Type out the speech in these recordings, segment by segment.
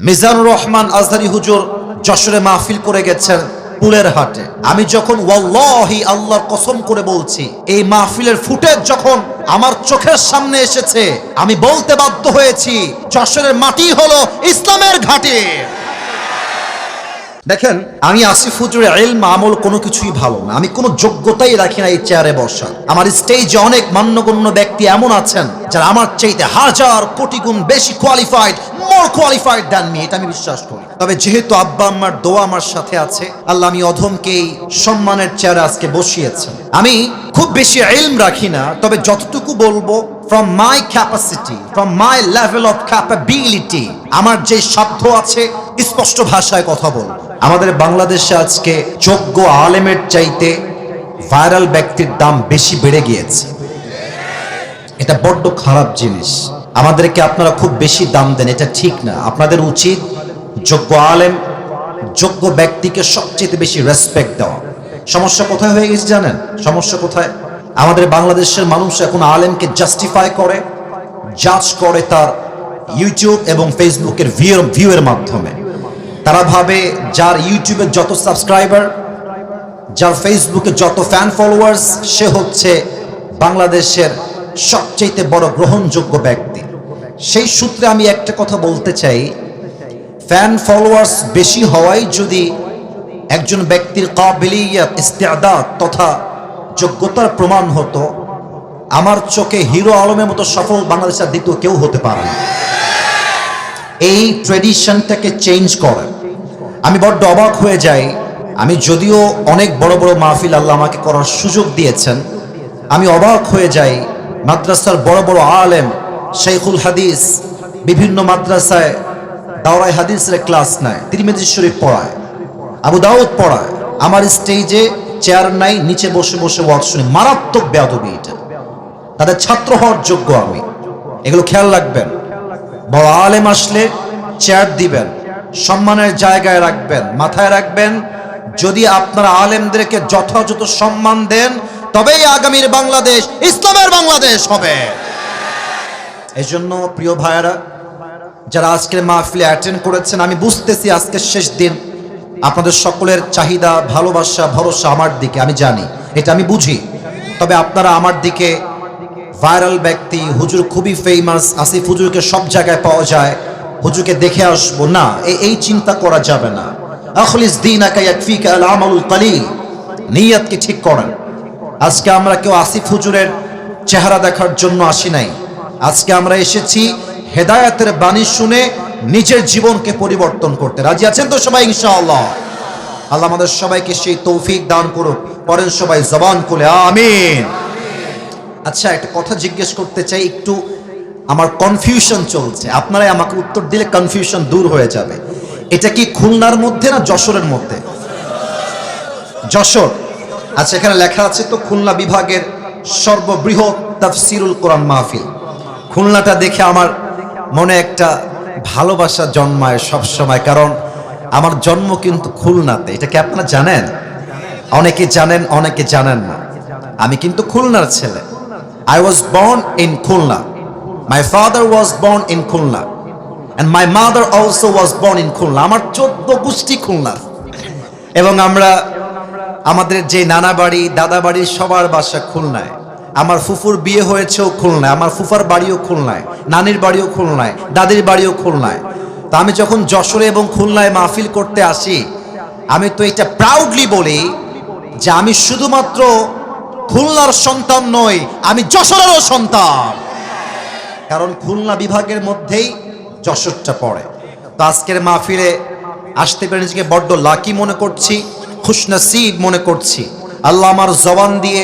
মিজানুর রহমান আজহারি হুজুর যশোরে মাহফিল করে গেছেন পুলের হাটে। আমি যখন ওয়াল্লাহি আল্লাহর কসম করে বলছি, এই মাহফিলের ফুটেজ যখন আমার চোখের সামনে এসেছে, আমি বলতে বাধ্য হয়েছি যশোরের মাটি হলো ইসলামের ঘাঁটি। দেখেন, আমি আসিফ হুজুরের ইলম আমল কোনো কিছুই ভালো না, আমি কোনো যোগ্যতাই রাখি না এই চেয়ারে বসার। আমার স্টেজে অনেক মান্যগণ্য ব্যক্তি এমন আছেন যারা আমার চাইতে হাজার কোটি গুণ বেশি কোয়ালিফাইড, মোর কোয়ালিফাইড দ্যান মি, এটা আমি বিশ্বাস করি। তবে যেহেতু আব্বা আম্মার দোয়া আমার সাথে আছে, আল্লাহ আমি অধমকেই সম্মানের চেয়ারে আজকে বসিয়েছেন। আমি খুব বেশি ইলম রাখি না, তবে যতটুকু বলবো from my capacity, from my level of capability, আমার যে সাধ্য আছে স্পষ্ট ভাষায় কথা বলবো। আমাদের বাংলাদেশে আজকে যোগ্য আলেমের চাইতে ভাইরাল ব্যক্তির দাম বেশি বেড়ে গিয়েছে। এটা বড্ড খারাপ জিনিস। আমাদেরকে আপনারা খুব বেশি দাম দেন, এটা ঠিক না। আপনাদের উচিত যোগ্য আলেম, যোগ্য ব্যক্তিকে সবচেয়ে বেশি রেসপেক্ট দেওয়া। সমস্যা কোথায় হয়ে গেছে জানেন? সমস্যা কোথায়? আমাদের বাংলাদেশের মানুষ এখন আলেমকে জাস্টিফাই করে, জাজ করে তার ইউটিউব এবং ফেসবুকের ভিউয়ের মাধ্যমে। তারা ভাবে যার ইউটিউবে যত সাবস্ক্রাইবার, যার ফেসবুকে যত ফ্যান ফলোয়ার্স, সে হচ্ছে বাংলাদেশের সবচেয়ে বড় গ্রহণযোগ্য ব্যক্তি। সেই সূত্রে আমি একটা কথা বলতে চাই, ফ্যান ফলোয়ার্স বেশি হওয়াই যদি একজন ব্যক্তির কাবিলিয়াত, ইস্তেআদাদ তথা যোগ্যতার প্রমাণ হতো, আমার চোখে হিরো আলমের মতো সফল বাংলাদেশের দ্বিতীয় কেউ হতে পারে না। এই ট্রেডিশনটাকে চেঞ্জ করে আমি বড্ড অবাক হয়ে যাই। আমি যদিও অনেক বড় বড় মাহফিল আল্লাহ আমাকে করার সুযোগ দিয়েছেন, আমি অবাক হয়ে যাই মাদ্রাসার বড় বড় আলেম, শেখুল হাদিস বিভিন্ন মাদ্রাসায় দাওরায়ে হাদিসের ক্লাস নেয়, তিরমিজি শরীফ পড়ায়, আবু দাউদ পড়ায়। আমার স্টেজে চেয়ার নাই, নিচে বসে বসে ওয়াজ শুনি। মারাত্মক বেয়াদবি এটা। তাদের ছাত্র হওয়ার যোগ্য আমি। এগুলো খেয়াল রাখবেন। বড় আলেম আসলে চেয়ার দিবেন, সম্মানের জায়গায় রাখবেন, মাথায় রাখবেন যদি আপনারা আলেমদেরকে যথাযথ সম্মান দেন, তবেই আগামীর বাংলাদেশ ইসলামের বাংলাদেশ হবে। এই জন্য প্রিয় ভাইয়েরা, যারা আজকের মাহফিলে অ্যাটেন্ড করেছেন, আমি বুঝতেছি আজকের শেষ দিন, আপনাদের সকলের চাহিদা, ভালোবাসা, ভরসা আমার দিকে, আমি জানি, এটা আমি বুঝি। তবে আপনারা আমার দিকে ভাইরাল ব্যক্তি, হুজুর খুবই ফেমাস, আসিফ হুজুরকে সব জায়গায় পাওয়া যায়, হুজুরকে দেখে আসবো না, এই চিন্তা করা যাবে না। আখলিস দীনাকা ইয়াকফিকা আল আমালুল কলিল, নিয়তকে ঠিক করেন। আজকে আমরা কেউ আসিফ হুজুরের চেহারা দেখার জন্য আসি নাই। আজকে আমরা এসেছি হেদায়েতের বাণী শুনে নিজের জীবনকে পরিবর্তন করতে। রাজি আছেন তো সবাই ইনশাআল্লাহ? আল্লাহ আমাদের সবাইকে সেই তৌফিক দান করুক। পড়েন সবাই জবান খুলে আমিন। আচ্ছা, একটা কথা জিজ্ঞেস করতে চাই, একটু আমার কনফিউশন চলছে, আপনারাই আমাকে উত্তর দিলে কনফিউশন দূর হয়ে যাবে। এটা কি খুলনার মধ্যে না যশোরের মধ্যে? যশোর। আচ্ছা, এখানে লেখা আছে তো খুলনা বিভাগের সর্ববৃহৎ তাফসিরুল কোরআন মাহফিল। খুলনাটা দেখে আমার মনে একটা ভালোবাসা জন্মায় সব সময়, কারণ আমার জন্ম কিন্তু খুলনাতে। এটা কি আপনারা জানেন? অনেকে জানেন, অনেকে জানেন না। আমি কিন্তু খুলনার ছেলে। I was born in Khulna. My father was born in Khulna and my mother also was born in Khulna. আমার 14 গোষ্ঠী খুলনা, এবং আমরা আমাদের যে নানা বাড়ি, দাদা বাড়ি সবার বাসা খুলনায়। আমার ফুফুর বিয়ে হয়েছেও খুলনায়, আমার ফুফার বাড়িও খুলনায়, নানির বাড়িও খুলনায়, দাদির বাড়িও খুলনায়। তো আমি যখন যশোরে এবং খুলনায় মাহফিল করতে আসি, আমি তো এটা প্রাউডলি বলি যে আমি শুধুমাত্র খুলনার সন্তান নই, আমি যশোরেরও সন্তান, কারণ খুলনা বিভাগের মধ্যেই যশোরটা পড়ে। তো আজকের মাহফিলে আসতে পেরে নিজেকে বড্ড লাকি মনে করছি, খুশনসিব মনে করছি। আল্লাহ আমার জবান দিয়ে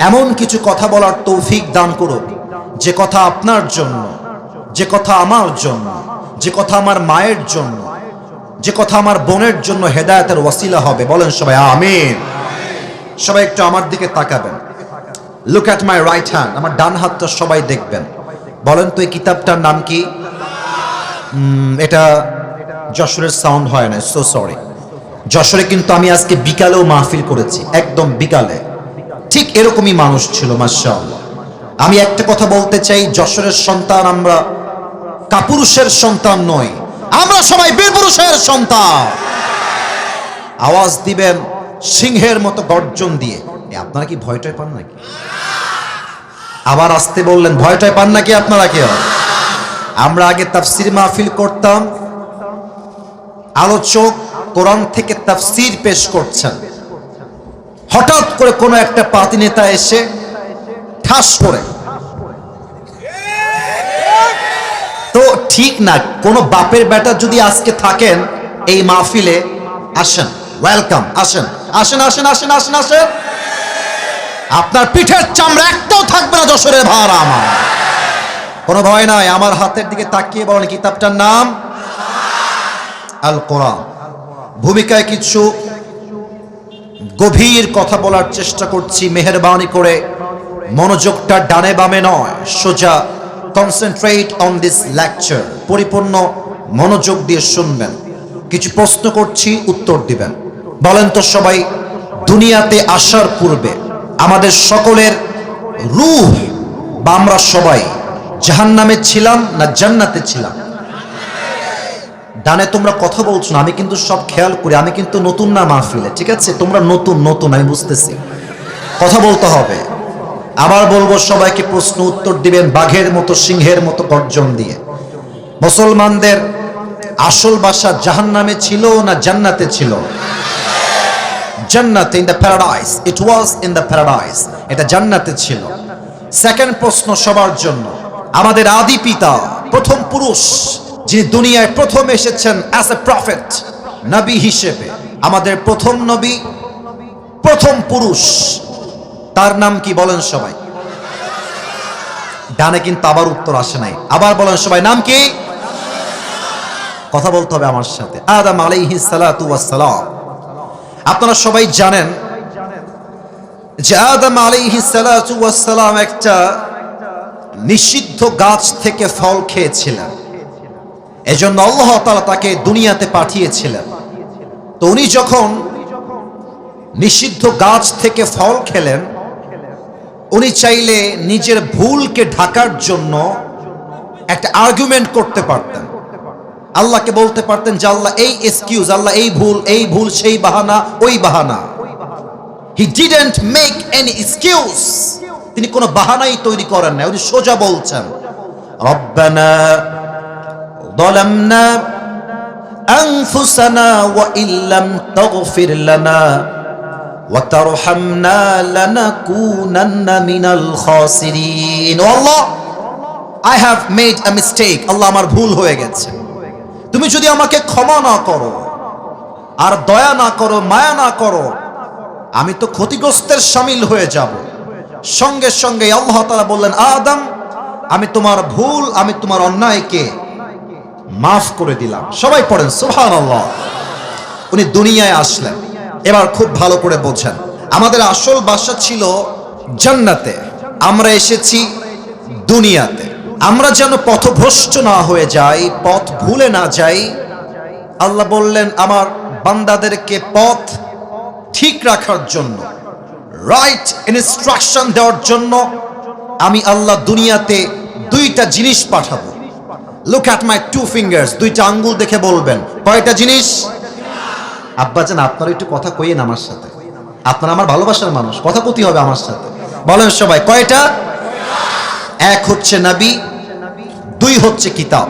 এমন কিছু কথা বলার তৌফিক দান করুক, যে কথা আপনার জন্য, যে কথা আমার জন্য, যে কথা আমার মায়ের জন্য, যে কথা আমার বোনের জন্য হেদায়েতের ওয়াসিলা হবে। বলেন সবাই আমিন। সবাই একটু আমার দিকে তাকাবেন। Look at my right hand, আমার ডান হাতটা সবাই দেখবেন। বলেন তো এই কিতাবটার নাম কি? এটা যশোরের সাউন্ড হয় না, সো সরি। যশোরে কিন্তু আমি আজকে বিকালেও মাহফিল করেছি, একদম বিকালে। ঠিক এরকমই মানুষ ছিল, মাশাআল্লাহ। আমি একটা কথা বলতে চাই, যশোরের সন্তান আমরা, কাপুরুষের সন্তান নই, আমরা সবাই বীর পুরুষের সন্তান। আওয়াজ দিবেন সিংহের মতো গর্জন দিয়ে। আপনারা কি ভয়টাই পান নাকি? আবার আসতে বললেন, ভয়টাই পান নাকি আপনারা কেউ? আমরা আগে তাফসীর মাহফিল করতাম, আলোচক কোরআন থেকে তাফসীর পেশ করছেন, হঠাৎ করে কোনো একটা পাতি নেতা এসে ঠাস করে, তো ঠিক না। কোন বাপের বেটা যদি আজকে থাকেন এই মাহফিলে, আসেন, ওয়েলকাম, আসেন আসেন আসেন আসেন আসেন আসেন। আপনার পিঠের চামড়া একটাও থাকবে না যশোরের ভাড়া আমার। কোনো ভয় নাই। আমার হাতের দিকে তাকিয়ে বলেন কিতাবটার নাম আল কোরআন। ভূমিকায় কিছু গভীর কথা বলার চেষ্টা করছি, মেহেরবানি করে মনোযোগটা ডানে বামে নয়, সোজা কনসেন্ট্রেট অন দিস লেকচার। পরিপূর্ণ মনোযোগ দিয়ে শুনবেন। কিছু প্রশ্ন করছি, উত্তর দিবেন। বলেন তো সবাই, দুনিয়াতে আসার পূর্বে আমাদের সকলের রূহ বা আমরা সবাই জাহান্নামে ছিলাম না জান্নাতে ছিলাম? ডানে তোমরা কথা বলছো না, আমি কিন্তু সব খেয়াল করি। আমি কিন্তু নতুন না মাহফিলে, ঠিক আছে? তোমরা নতুন নতুন, আমি বুঝতেছি, কথা বলতে হবে। আবার বলবো, সবাইকে প্রশ্ন উত্তর দিবেন বাঘের মতো, সিংহের মতো গর্জন দিয়ে। মুসলমানদের আসল বাসা জাহান্নামে ছিল না জান্নাতে ছিল? জান্নাতে, in the paradise. It was in the paradise, এটা জান্নাতে ছিল। সেকেন্ড প্রশ্ন সবার জন্য। আমাদের আদি পিতা, প্রথম পুরুষ, যিনি দুনিয়ায় প্রথম এসেছেন অ্যাজ এ প্রফেট, নবী হিসেবে, আমাদের প্রথম নবী, প্রথম পুরুষ, তার নাম কি বলেন সবাই? ডানে কিন্তু আবার উত্তর আসে নাই। আবার বলেন সবাই, নাম কি? কথা বলতে হবে আমার সাথে। আদম আলাইহিস সালাতু ওয়াস সালাম। আপনারা সবাই জানেন যে আদম আলাইহিস সালাতু ওয়াস সালাম একটা নিষিদ্ধ গাছ থেকে ফল খেয়েছিলেন। এজন্য আল্লাহ তাআলা তাকে দুনিয়াতে পাঠিয়েছিলেন। তো উনি যখন নিষিদ্ধ গাছ থেকে ফল খেলেন, উনি চাইলে নিজের ভুলকে ঢাকার জন্য একটা আর্গুমেন্ট করতে পারতেন। আল্লাহকে বলতে পারতেন যে আল্লাহ এই এক্সকিউজ, আল্লাহ এই ভুল, সেই বাহানা, ওই বাহানা। He didn't make any excuse. তিনি কোনো বাহানাই তৈরি করেন না, উনি সোজা বলছেন, রব্বানা যালামনা আনফুসানা ওয়া ইল্লাম তাগফির লানা ওয়া তারহামনা লানাকুনান্না মিনাল খাসিরিন। O Allah, I have made a mistake. Allah, আমার ভুল হয়ে গেছে। তুমি যদি আমাকে ক্ষমা না করো, আর দয়া না করো, মায়া না করো, আমি তো ক্ষতিগ্রস্তের শামিল হয়ে যাব। সঙ্গে সঙ্গে আল্লাহ তাআলা বললেন, আদম, আমি তোমার ভুল, আমি তোমার অন্যায়কে মাফ করে দিলাম। সবাই পড়েন সুবহানাল্লাহ। উনি দুনিয়ায় আসলেন। এবার খুব ভালো করে বোঝেন, আমাদের আসল বাসা ছিল জান্নাতে, আমরা এসেছি দুনিয়াতে। আমরা যেন পথভ্রষ্ট না হয়ে যাই, পথ ভুলে না যাই, আল্লাহ বললেন আমার বান্দাদেরকে পথ ঠিক রাখার জন্য, রাইট ইনস্ট্রাকশন দেওয়ার জন্য আমি আল্লাহ দুনিয়াতে দুইটা জিনিস পাঠাবো। Look at my two fingers. দুইটা আঙ্গুল দেখে বলবেন কয়টা জিনিস? আব্বাজান, আপনারা একটু কথা কইয়েন আমার সাথে। আপনারা আমার ভালোবাসার মানুষ, কথা কইতে হবে আমার সাথে। বলেন সবাই, কয়টা? এক হচ্ছে নবী, দুই হচ্ছে কিতাব।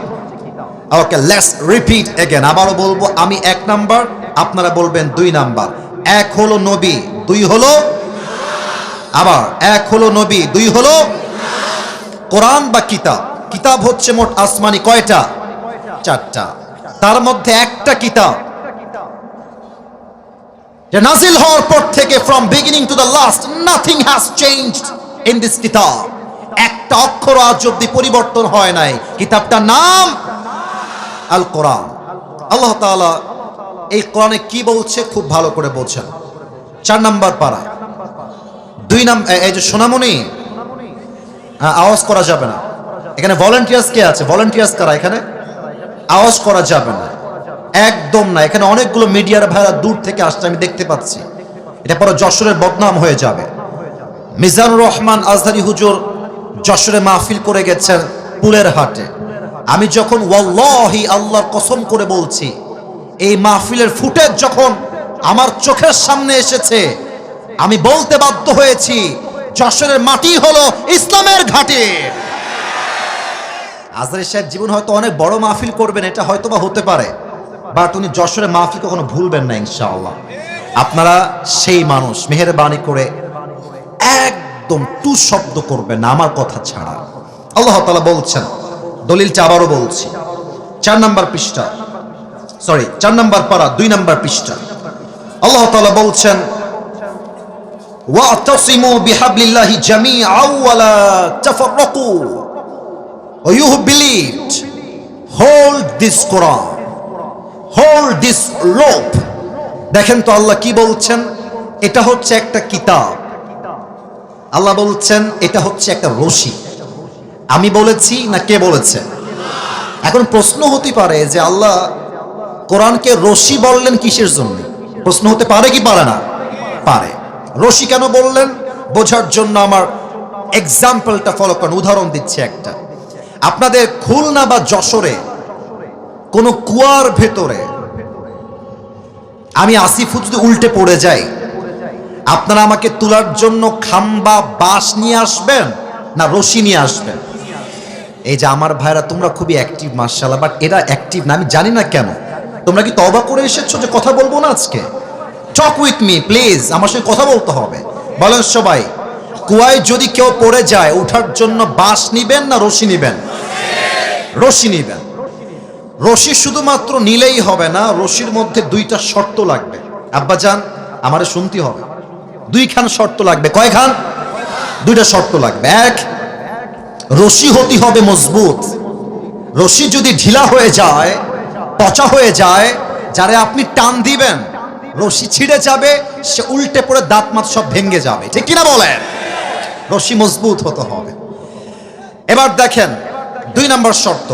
ওকে, লেটস রিপিট এগেন। আবারও বলবো, আমি এক নাম্বার, আপনারা বলবেন দুই নাম্বার। এক হলো নবী, দুই হলো, আবার এক হলো নবী, দুই হলো কোরআন বা কিতাব। কিতাব হচ্ছে মোট আসমানি কয়টা? চারটা। তার মধ্যে একটা কিতাব যে নাজিল হওয়ার পর থেকে from beginning to the last nothing has changed in this কিতাব। একটা অক্ষর আজ অব্দি পরিবর্তন হয় নাই। কিতাবটার নাম আল কোরআন। আল্লাহ তাআলা এই কোরআনে কি বলছে খুব ভালো করে বোঝেন। 4 নাম্বার পারা, 2 নাম্বার। এই যে সোনামণি, আওয়াজ করা যাবে না এখানে। ভলান্টিয়ার্স কে আছে? ভলান্টিয়ার্স কারা এখানে? আওয়াজ করা যাবে না, একদম না। এখানে অনেকগুলো মিডিয়ার ভাইরা দূর থেকে আসছে, আমি দেখতে পাচ্ছি। এটা পরে যশোরের বদনাম হয়ে যাবে। মিজানুর রহমান আজহারি হুজুর যশোরে মাহফিল করে গেছেন পুলের হাটে। আমি যখন ওয়াল্লাহি আল্লাহর কসম করে বলছি, এই মাহফিলের ফুটেজ যখন আমার চোখের সামনে এসেছে, আমি বলতে বাধ্য হয়েছি যশোরের মাটি হলো ইসলামের ঘাঁটি। আজহারী সাহেব জীবন হয়তো অনেক বড় মাহফিল করবেন, এটা হয়তো বা হতে পারে, বাট উনি যশোরের মাহফিল কখনো ভুলবেন না ইনশাআল্লাহ। আপনারা সেই মানুষ, মেহেরবানি করে একদম টু শব্দ করবেন না আমার কথা ছাড়া। আল্লাহ তাআলা বলছেন, দলিলটা আবারও বলছি, 4 নম্বর পৃষ্ঠা, 4 নম্বর পারা 2 নম্বর পৃষ্ঠা। আল্লাহ তাআলা বলছেন, ওয়াতাসিমু বিহাবলিল্লাহি জামিআন ওয়া লা তাফাররাকু। You who believed, hold this Quran, hold this rope. দেখেন তো আল্লাহ কি বলছেন, এটা হচ্ছে একটা কিতাব। আল্লাহ বলছেন এটা হচ্ছে একটা রশি। আমি বলেছি না কে বলেছে? এখন প্রশ্ন হতে পারে যে আল্লাহ কোরআনকে রশি বললেন কিসের জন্য? প্রশ্ন হতে পারে কি পারে না? পারে। রশি কেন বললেন বোঝার জন্য আমার এক্সাম্পলটা ফলো করেন। উদাহরণ দিচ্ছি একটা। আপনাদের খুলনা বা যশোরে কোন কুয়ার ভেতরে আমি 80 ফুট যদি উল্টে পড়ে যাই, আপনারা আমাকে তোলার জন্য খাম্বা বাঁশ নিয়ে আসবেন না রশি নিয়ে আসবেন? এই যে আমার ভাইরা, তোমরা খুবই অ্যাক্টিভ মাশাআল্লাহ, বাট এরা অ্যাক্টিভ না, আমি জানি না কেন। তোমরা কি তওবা করে এসেছো যে কথা বলবো না আজকে? টক উইথ মি প্লিজ, আমার সঙ্গে কথা বলতে হবে। বলেন সবাই, কুয়ায় যদি কেউ পড়ে যায় ওঠার জন্য বাঁশ নিবেন না রশি নিবেন? রশি নিবেন। রশি শুধুমাত্র নিলেই হবে না, রশির মধ্যে 2টা শর্ত লাগবে। আব্বাজান আমারে শুনতে হবে, 2খান শর্ত লাগবে। কয়খান? 2টা শর্ত লাগবে। 1, রশি হতে হবে মজবুত। রশি যদি ঢিলা হয়ে যায়, পচা হয়ে যায়, যারে আপনি টান দিবেন রশি ছিঁড়ে যাবে, সে উল্টে পড়ে দাঁত মাত সব ভেঙে যাবে, ঠিক কিনা বলেন? রশি মজবুত হতে হবে। এবার দেখেন 2 নম্বর শর্ত,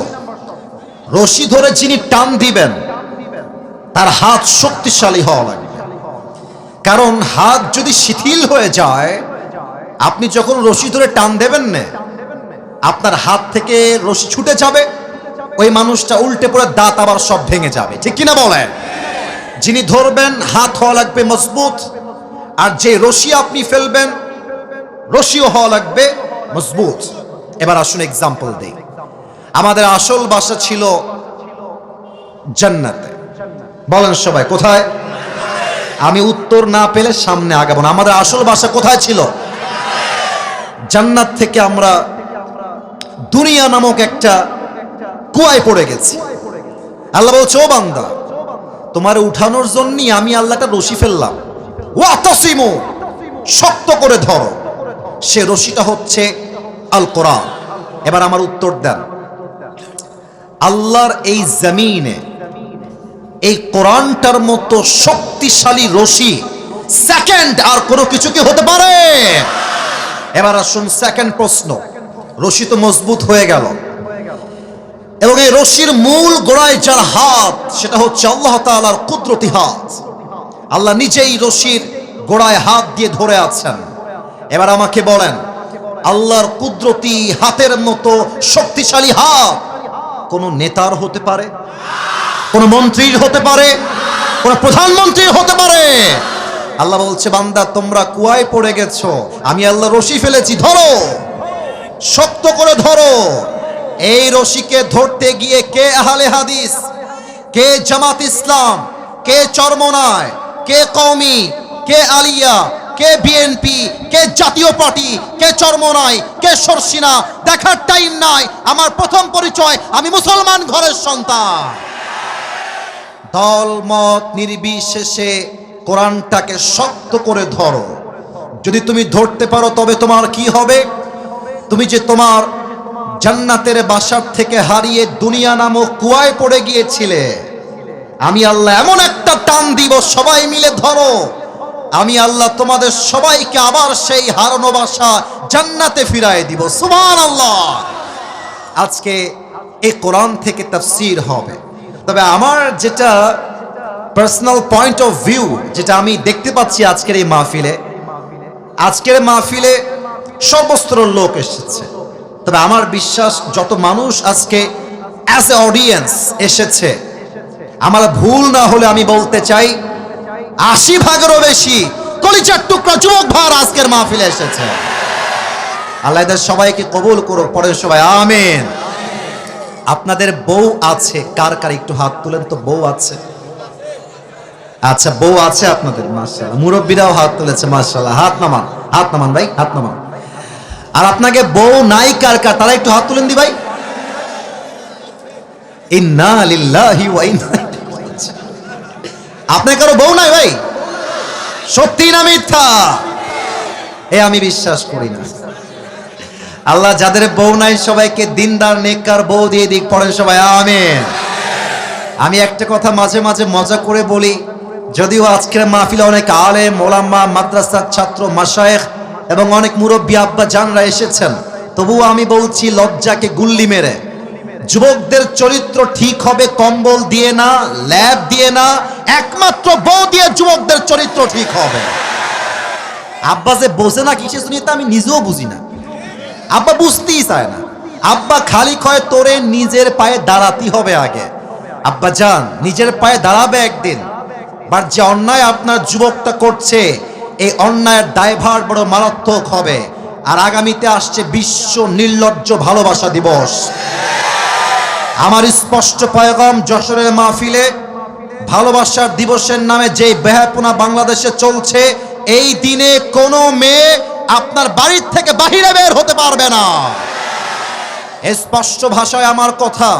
রশি ধরে যিনি টান দিবেন তার হাত শক্তিশালী হওয়া লাগবে। কারণ হাত যদি শিথিল হয়ে যায়, আপনি যখন রশি ধরে টান দেবেন না, আপনার হাত থেকে রশি ছুটে যাবে, ওই মানুষটা উল্টে পড়ে দাঁত আবার সব ভেঙে যাবে, ঠিক কিনা বলেন? যিনি ধরবেন হাত হওয়া লাগবে মজবুত, আর যে রশি আপনি ফেলবেন রশিও হওয়া লাগবে মজবুত। এবার আসুন এক্সাম্পল দেই। আমাদের আসল বাসা ছিল জান্নাতে। বলেন সবাই কোথায়? আমি উত্তর না পেলে সামনে আগাবো না। আমাদের আসল বাসা কোথায় ছিল? জান্নাত থেকে আমরা দুনিয়া নামক একটা কুয়ায় পড়ে গেছি। আল্লাহ বলছে, ও বান্দা, তোমার উঠানোর জন্যই আমি আল্লাহটা রশি ফেললাম। ওয়াতাসিমু, শক্ত করে ধরো। সে রশিটা হচ্ছে আল কোরআন। এবার আমার উত্তর দেন, আল্লাহর এই জমিনে এই কোরআনটার মতো শক্তিশালী রশি সেকেন্ড আর কোনো কিছু কি হতে পারে? এবার আসুন সেকেন্ড প্রশ্ন। রশি তো মজবুত হয়ে গেল, এবং এই রশির মূল গোড়ায় যার হাত, সেটা হচ্ছে আল্লাহ তাআলার কুদরতি হাত। আল্লাহ নিজেই রশির গোড়ায় হাত দিয়ে ধরে আছেন। এবার আমাকে বলেন, আল্লাহর কুদরতি হাতের মতো শক্তিশালী হাত কোন নেতার হতে পারে? কোন মন্ত্রীর হতে পারে? কোন প্রধানমন্ত্রীর হতে পারে? আল্লাহ বলছে, বান্দা তোমরা কুয়ায় পড়ে গেছো, আমি আল্লাহ রশি ফেলেছি, ধরো, শক্ত করে ধরো। এই রশিকে ধরতে গিয়ে কে আহলে হাদিস, কে জামাত ইসলাম, কে চরমনায়, কে কওমি, কে আলিয়া, কে বিএনপি, কে জাতীয় পার্টি, কে চরমনাই, কে সরসিনা, দেখার টাইম নাই। আমার প্রথম পরিচয়, আমি মুসলমান ঘরের সন্তান। দল মত নির্বিশেষে কোরআনটাকে শক্ত করে ধরো। যদি তুমি ধরতে পারো তবে তোমার কি হবে? তুমি যে তোমার জান্নাতের বাসার থেকে হারিয়ে দুনিয়া নামক কুয়ায় পড়ে গিয়েছিলে, আমি আল্লাহ এমন একটা টান দিব, সবাই মিলে ধরো, আমি আল্লাহ তোমাদের সবাইকে আবার সেই হারানো বাসা জান্নাতে ফিরায় দিব। সুবহানাল্লাহ। আজকে এই কোরআন থেকে তাফসীর হবে। তবে আমার যেটা পার্সোনাল পয়েন্ট অফ ভিউ, যেটা আমি দেখতে পাচ্ছি আজকের এই মাহফিলে সর্বস্তরের লোক এসেছে। তবে আমার বিশ্বাস, যত মানুষ আজকে অ্যাজ এ অডিয়েন্স এসেছে, আমার ভুল না হলে আমি বলতে চাই ৮০ ভাগেরও বেশি কলিজার টুকরা যুবক ভাইরা আজকের মাহফিলে এসেছে। আল্লাহ এদের সবাইকে কবুল করুক, পড়েন সবাই আমিন। আপনাদের বউ আছে কার কার একটু হাত তুলেন তো। বউ আছে? আচ্ছা, বউ আছে আপনাদের, মাশাআল্লাহ। মুরব্বীরাও হাত তুলেছে, মাশাআল্লাহ। হাত নামান, হাত নামান ভাই, হাত নামান। আর আপনাকে বউ নাই কার কার, তারা একটু হাত তুলেন দি ভাই। ইন্না লিল্লাহি ওয়া ইন্না ইলাইহি রাজিউন। আপনার কারো বউ নাই ভাই? সত্যি না মিথ্যা? আমি বিশ্বাস করি না। আল্লাহ যাদের বউ নাই সবাইকে দিনদার নেককার বউ দিয়ে দিক, পড়েন সবাই আমিন। আমি একটা কথা মাঝে মাঝে মজা করে বলি, যদিও আজকের মাহফিলে অনেক আলেম ওলামা, মাদ্রাসার ছাত্র, মাশায়েখ এবং অনেক মুরব্বী আব্বা জানরা এসেছেন, তবুও আমি বলছি লজ্জাকে গুল্লি মেরে, যুবকদের চরিত্র ঠিক হবে কম্বল দিয়ে না, ল্যাব দিয়ে না, একমাত্র বউ দিয়ে যুবকদের চরিত্র ঠিক হবে। আব্বা যে বোঝে না কিসের জন্য তা আমি নিজেও বুঝি না। আব্বা বুঝতেই চায় না। আব্বা খালি কয় তোরে নিজের পায়ে দাঁড়াতে হবে আগে। আব্বা জান নিজের পায়ে দাঁড়াবে একদিন, বাট যে অন্যায় আপনার যুবকটা করছে এই অন্যায়ের দায়ভার বড় মারাত্মক হবে। আর আগামীতে আসছে বিশ্ব নির্লজ্জ ভালোবাসা দিবস। আমার স্পষ্ট পয়গাম যশোরের মাহফিলে, ভালোবাসার দিবসের নামে যে বেহায়াপনা বাংলাদেশে চলছে, এই দিনে কোনো মেয়ে আপনার বাড়ির থেকে বাহিরে বের হতে পারবে না। স্পষ্ট ভাষায় আমার কথা,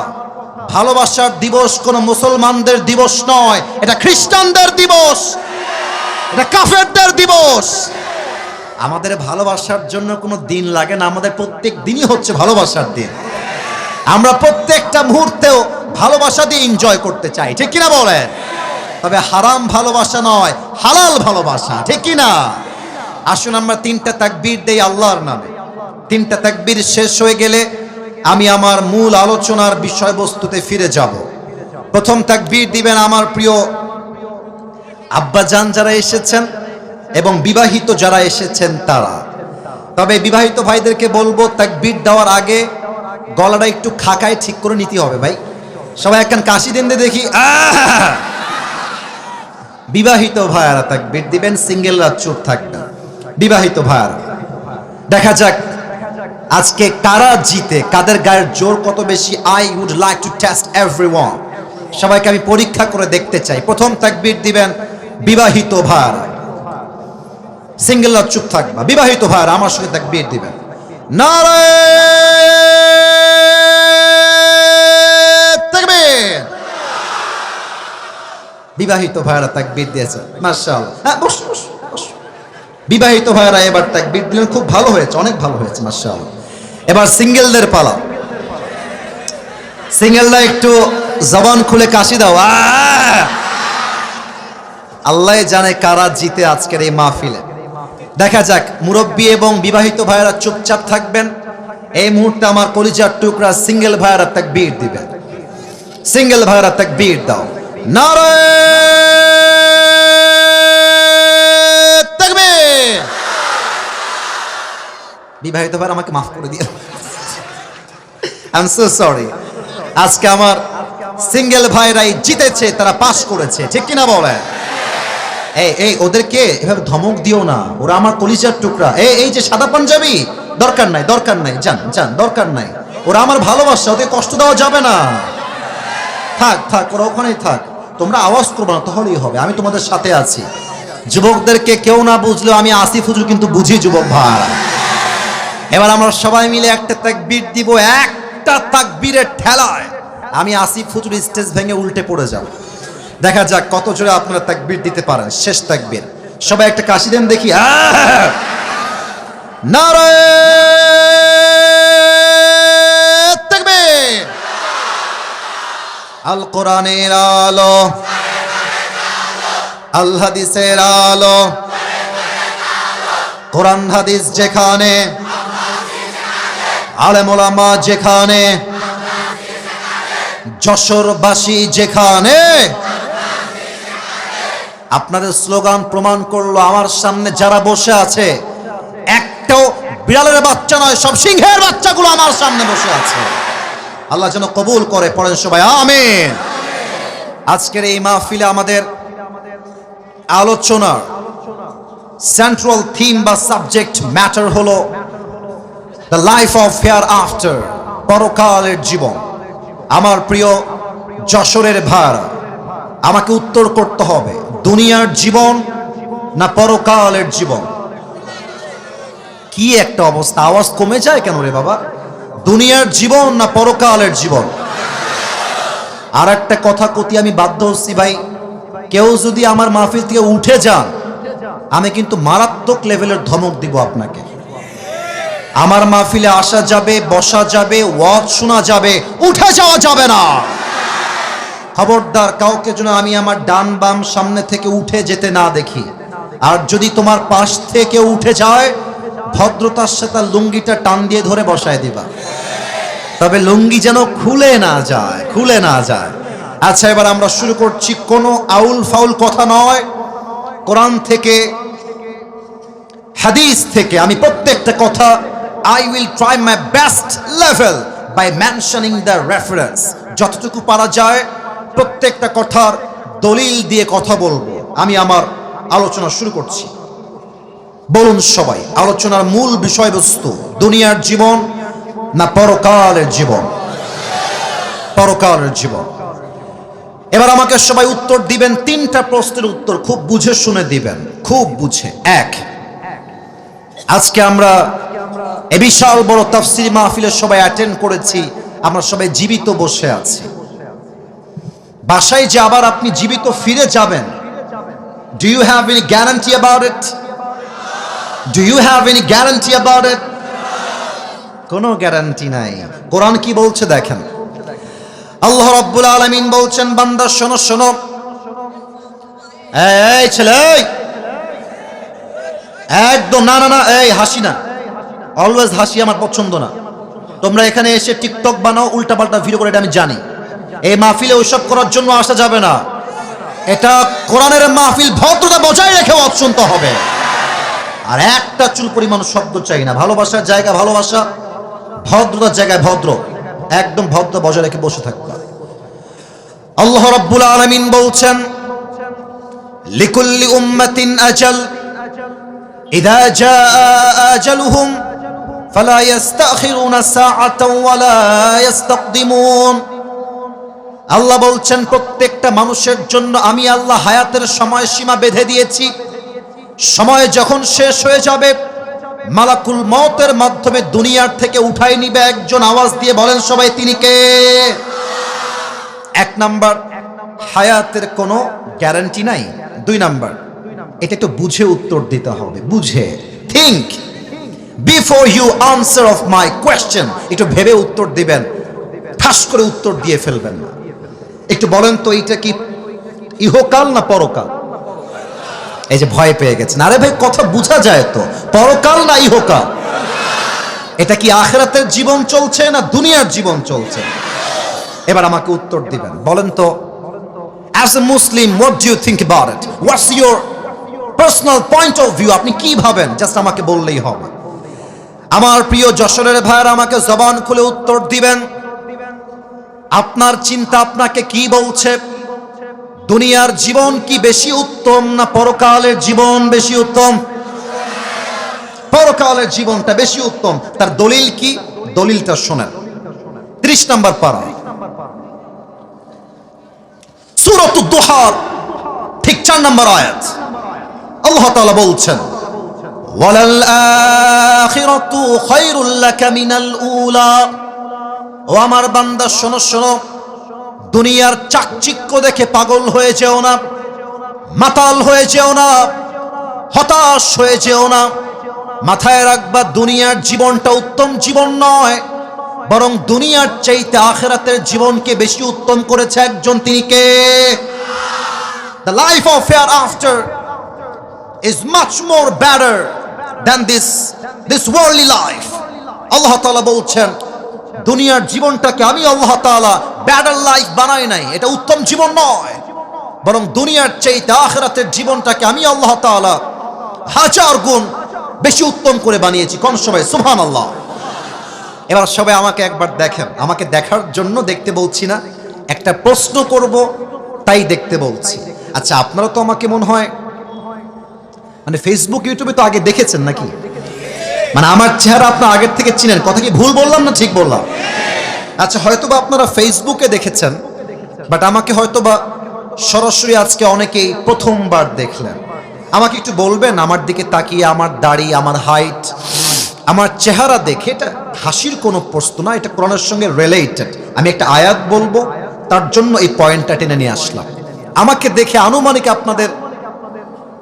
ভালোবাসার দিবস কোনো মুসলমানদের দিবস নয়, এটা খ্রিস্টানদের দিবস, এটা কাফেরদের দিবস। আমাদের ভালোবাসার জন্য কোনো দিন লাগে না, আমাদের প্রত্যেক দিনই হচ্ছে ভালোবাসার দিন। আমরা প্রত্যেকটা মুহূর্তেও ভালোবাসা দিয়ে এনজয় করতে চাই, ঠিক কিনা বলেন? তবে হারাম ভালোবাসা নয়, হালাল ভালোবাসা, ঠিক কিনা? আসুন আমরা 3টা তাকবীর দেই আল্লাহর নামে। 3টা তাকবীর শেষ হয়ে গেলে আমি আমার মূল আলোচনার বিষয়বস্তুতে ফিরে যাব। প্রথম তাকবীর দিবেন আমার প্রিয় আব্বাজান যারা এসেছেন এবং বিবাহিত যারা এসেছেন তারা। তবে বিবাহিত ভাইদেরকে বলবো তাকবীর দেওয়ার আগে গলাটা একটু খাকায় ঠিক করে নিতে হবে ভাই। সবাই একখান কাশি দেন দেখি। বিবাহিত ভাইয়ারা তাকবীর দিবেন, সিঙ্গেলরা চুপ থাকবেন। বিবাহিত ভাইয়ারা, দেখা যাক আজকে কারা জিতে, কাদের গায়ের জোর কত বেশি। I would like to test everyone. সবাইকে আমি পরীক্ষা করে দেখতে চাই। প্রথম তাকবীর দিবেন বিবাহিত ভাইয়ারা, সিঙ্গেলরা চুপ থাকবা। বিবাহিত ভাইয়ারা আমার সঙ্গে তাকবীর দিবেন। নারে তাকবীর। বিবাহিত ভাইয়ারা তাকবীর দিয়েছে, মাশাআল্লাহ। হ্যাঁ, বসো বসো বসো। বিবাহিত ভাইয়ারা এবার তাকবীর দিলেন, খুব ভালো হয়েছে, অনেক ভালো হয়েছে, মাশাআল্লাহ। এবার সিঙ্গেলদের পালা। সিঙ্গেলরা একটু জবান খুলে কাশি দাও। আল্লাহ জানে কারা জিতে আজকের এই মাহফিলে। দেখা যাক। মুরব্বী এবং বিবাহিত ভাইয়ারা চুপচাপ থাকবেন। এই মুহূর্তে আমার কলিজার টুকরা সিঙ্গেল ভাইয়ারা তাকবীর দিবেন। সিঙ্গেল ভাইয়ারা তাকবীর দাও। নারে তাকবীর। বিবাহিত ভাইরা আমাকে মাফ করে দিও, আই এম সো সরি। আজকে আমার সিঙ্গেল ভাইরাই জিতেছে, তারা পাস করেছে, ঠিক কিনা বলে? এই ওদেরকে এভাবে ধমক দিও না, ওরা আমার কলিজার টুকরা। এই যে সাদা পাঞ্জাবি, দরকার নাই, দরকার নাই, যান যান, দরকার নাই। ওরা আমার ভালোবাসা, ওদের কষ্ট দেওয়া যাবে না। থাক থাক, ওরা ওখানেই থাক। তোমরা আওয়াজ করবে না, তাহলেই হবে। আমি তোমাদের সাথে আছি। যুবকদেরকে কেউ না বুঝলেও আমি আসিফ হুজুর কিন্তু বুঝি যুবক ভাই। এবার আমরা সবাই মিলে একটা তাকবীর দিব। একটা তাকবীরের ঠেলায় আমি আসিফ হুজুর স্টেজ ভেঙে উল্টে পড়ে যাব। দেখা যাক কত জোরে আপনারা তাকবীর দিতে পারেন। শেষ তাকবীর, সবাই একটা কাশি দেন দেখি। নারে তাকবীর। আল কোরআনের আলো, আল হাদিসের আলো, কোরআন হাদিস যেখানে, আলেম ওলামা যেখানে, যশোরবাসী যেখানে। আপনাদের স্লোগান প্রমাণ করলো আমার সামনে যারা বসে আছে একটাও বিড়ালের বাচ্চা নয়, সব সিংহের বাচ্চাগুলো আমার সামনে বসে আছে। আল্লাহ যেন কবুল করে। পড়েন সবাই আমিন। আজকের এই মাহফিলে আমাদের আলোচনার সেন্ট্রাল থিম বা সাবজেক্ট ম্যাটার হলো the life of hair after, পরকালের জীবন। আমার প্রিয় যশোরের ভাইরা, আমাকে উত্তর করতে হবে, দুনিয়ার জীবন না পরকালের জীবন? কি একটা অবস্থা, আওয়াজ কমে যায় কেন রে বাবা? দুনিয়ার জীবন না পরকালের জীবন? আর একটা কথা কতি আমি বাধ্য হচ্ছি ভাই, কেউ যদি আমার মাহফিল থেকে উঠে যান, আমি কিন্তু মারাত্মক লেভেলের ধমক দিব আপনাকে। আমার মাহফিলে আসা যাবে, বসা যাবে, ওয়াজ শোনা যাবে, উঠে যাওয়া যাবে না। খবরদার, কাউকে যেন আমি আমার ডান বাম সামনে থেকে উঠে যেতে না দেখি। আর যদি তোমার পাশ থেকে উঠে যায়, ভদ্রতার সাথে লুঙ্গিটা টান দিয়ে ধরে বসায় দিবা, তবে লুঙ্গি যেন খুলে না যায়, খুলে না যায়। আচ্ছা, এবার আমরা শুরু করছি। কোনো আউল ফাউল কথা নয়, কোরআন থেকে হাদিস থেকে আমি প্রত্যেকটা কথা I will try my best level by mentioning the reference. যতটুকু পারা যায় প্রত্যেকটা কথার দলিল দিয়ে কথা বলবো। আমি আমার আলোচনা শুরু করছি। বলুন সবাই, আলোচনার মূল বিষয়বস্তু দুনিয়ার জীবন না পরকালের জীবন? পরকালের জীবন। এবার আমাকে সবাই উত্তর দিবেন, তিনটা প্রশ্নের উত্তর খুব বুঝে শুনে দিবেন, খুব বুঝে। এক, আজকে আমরা এ বিশাল বড় তাফসীর মাহফিলে সবাই অ্যাটেন্ড করেছি, আমরা সবাই জীবিত বসে আছি। বাসায় যে আবার আপনি জীবিত ফিরে যাবেন, do you have any guarantee about it? Do you have any guarantee about it? কোনো গ্যারান্টি নাই। কোরআন কি বলছে দেখেন। আল্লাহ রাব্বুল আলামিন বলছেন, বান্দা শোনো শোনো, এই ছেলে, একদম না না না, এই হাসি না, অলওয়েজ হাসি আমার পছন্দ না। তোমরা এখানে এসে টিকটক বানাও, উল্টাপাল্টা ভিডিও করে, এটা আমি জানি। এই মাহফিলে ওইসব করার জন্য আসা যাবে না। এটা কোরআনের মাহফিল, ভদ্রতা বজায় রেখে ওয়াজ শুনতে হবে। আর একটা চুল পরিমাণ শব্দ চাই না। ভালোবাসার জায়গা ভালোবাসা, ভদ্রতার জায়গায় ভদ্র, একদম ভদ্র বজায় রেখে বসে থাকবা। আল্লাহ রাব্বুল আলামিন বলছেন, লিকুল্লি উম্মাতিন আজাল ইযা জাআ আজালুহুম ফালা ইস্তাখিরুনা সাআতাও ওয়ালা ইস্তাকদিমুন। আল্লাহ বলছেন, প্রত্যেকটা মানুষের জন্য আমি আল্লাহ হায়াতের সময়সীমা বেঁধে দিয়েছি। সময় যখন শেষ হয়ে যাবে, মালাকুল মওতের মাধ্যমে দুনিয়ার থেকে উঠাই নিবে একজন। আওয়াজ দিয়ে বলেন সবাই, তিনি কে? এক নাম্বার, হায়াতের কোনো গ্যারান্টি নাই। দুই নাম্বার, এটা একটু বুঝে উত্তর দিতে হবে, বুঝে। Think before you answer of my question. একটু ভেবে উত্তর দিবেন, ঠাস করে উত্তর দিয়ে ফেলবেন না। একটু বলেন তো, এটা কি ইহকাল না পরকাল? এই যে ভয় পেয়ে গেছেন, আরে ভাই কথা বোঝা যায় তো, পরকাল না ইহকাল? এটা কি আখিরাতের জীবন চলছে না দুনিয়ার জীবন চলছে? এবার আমাকে উত্তর দিবেন। বলেন তো, as a Muslim, what do you think about it? What's your personal point of view? আপনি কি ভাবেন, জাস্ট আমাকে বললেই হবে। আমার প্রিয় যশোরের ভাইয়েরা, আমাকে জবান খুলে উত্তর দিবেন। আপনার চিন্তা আপনাকে কি বলছে? দুনিয়ার জীবন কি বেশি উত্তম না পরকালের জীবন বেশি উত্তম? পরকালের জীবনটা বেশি উত্তম। তার দলিল কি? দলিলটা শোনেন। 30 নম্বর পারা, সূরাতুদ দুহার ঠিক 4 নম্বর আয়াত। আল্লাহ তাআলা বলছেন, ওয়ালাল আখিরাতু খায়রুল লাকা মিনাল উলা। ও আমার বান্দা শোনো শোনো, দুনিয়ার চাকচিক্য দেখে পাগল হয়ে যেও না, মাতাল হয়ে যেও না, হতাশ হয়ে যেও না। মাথায় রাখবা, দুনিয়ার জীবনটা উত্তম জীবন নয়, বরং দুনিয়ার চাইতে আখিরাতের জীবনকে বেশি উত্তম করেছে একজন, তিনি কে? The life of hereafter is much more better than this worldly life. আল্লাহ তাআলা বলছেন, দুনিয়ার জীবনটাকে আমি আল্লাহ তাআলা বেটার লাইফ বানাই নাই, এটা উত্তম জীবন নয়, বরং দুনিয়ার চাইতে আখিরাতের জীবনটাকে আমি আল্লাহ তাআলা 1000 গুণ বেশি উত্তম করে বানিয়েছি। কোন সবাই সুবহানাল্লাহ। এবার সবাই আমাকে একবার দেখেন, আমাকে দেখার জন্য দেখতে বলছি না, একটা প্রশ্ন করব তাই দেখতে বলছি। আচ্ছা, আপনারা তো আমাকে মনে হয় মানে ফেসবুক ইউটিউবে তো আগে দেখেছেন নাকি? মানে আমার চেহারা আপনারা আগের থেকে চিনেন, কথা কি ভুল বললাম না ঠিক বললাম? আচ্ছা, হয়তোবা আপনারা ফেসবুকে দেখেছেন, বাট আমাকে হয়তোবা সরাসরি আজকে অনেকেই প্রথমবার দেখলেন। আমাকে একটু বলবেন, আমার দিকে তাকিয়ে আমার দাড়ি, আমার হাইট, আমার চেহারা দেখে, এটা হাসির কোনো প্রশ্ন না, এটা কোরআনের সঙ্গে রিলেটেড। আমি একটা আয়াত বলবো, তার জন্য এই পয়েন্টটা টেনে নিয়ে আসলাম। আমাকে দেখে আনুমানিক আপনাদের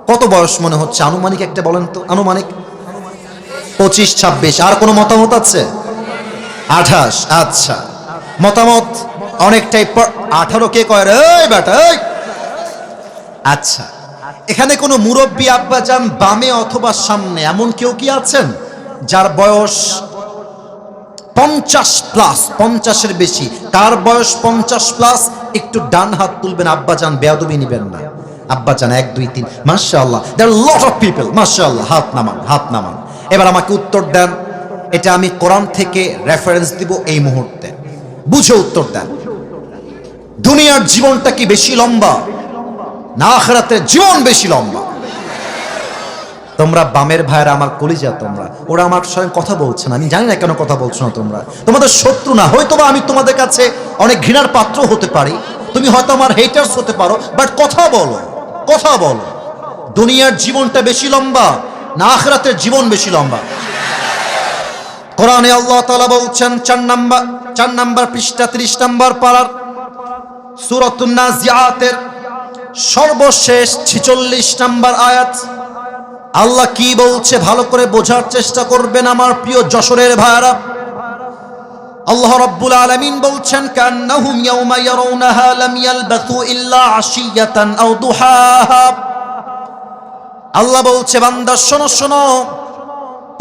কত বয়স মনে হচ্ছে? আনুমানিক একটা বলেন তো, আনুমানিক 25-26। আর কোনো মতামত আছে? 28। আচ্ছা, মতামত অনেকটাই। 18 কে কয় রে বেটা? আচ্ছা, এখানে কোনো মুরব্বী আব্বাজান বামে অথবা সামনে এমন কেউ কি আছেন যার বয়স 50+, 50-এর বেশি? কার বয়স 50+? একটু ডান হাত তুলবেন, আব্বাজান বেয়াদবি নিবেন না। আব্বাজান 1 2 3, মাশাআল্লাহ, দেয়ার লট অফ পিপল, মাশাআল্লাহ। হাত নামান, হাত নামান। এবার আমাকে উত্তর দেন, এটা আমি কোরআন থেকে রেফারেন্স দিব এই মুহূর্তে, বুঝে উত্তর দেন। দুনিয়ার জীবনটা কি বেশি লম্বা না আখিরাতের জীবন বেশি লম্বা? তোমরা বামের ভাইরা আমার কলিজা, তোমরা, ওরা আমার সঙ্গে কথা বলছে না, আমি জানি না কেন কথা বলছো না। তোমরা তোমাদের শত্রু না, হয়তোবা আমি তোমাদের কাছে অনেক ঘৃণার পাত্র হতে পারি, তুমি হয়তো আমার হেটার্স হতে পারো, বাট কথা বলো, কথা বলো। দুনিয়ার জীবনটা বেশি লম্বা না আখিরাতের জীবন বেশি লম্বা? কোরআনে আল্লাহ তাআলা বলছেন 4 নাম্বার পৃষ্ঠা 30 নাম্বার পারার সূরাতুন নাজিআতের সর্বশেষ 46 নাম্বার আয়াত। আল্লাহ কি বলছে ভালো করে বোঝার চেষ্টা করবেন আমার প্রিয় যশোরের ভাইরা। আল্লাহ রাব্বুল আলামিন বলছেন, কান্নাহুম ইয়াওমা ইয়ারাউনাহা লাম ইয়ালবাথু ইল্লা আশিয়াতান আও দুহাহা। আল্লাহ বলছে, বান্দা শোনো শোনো,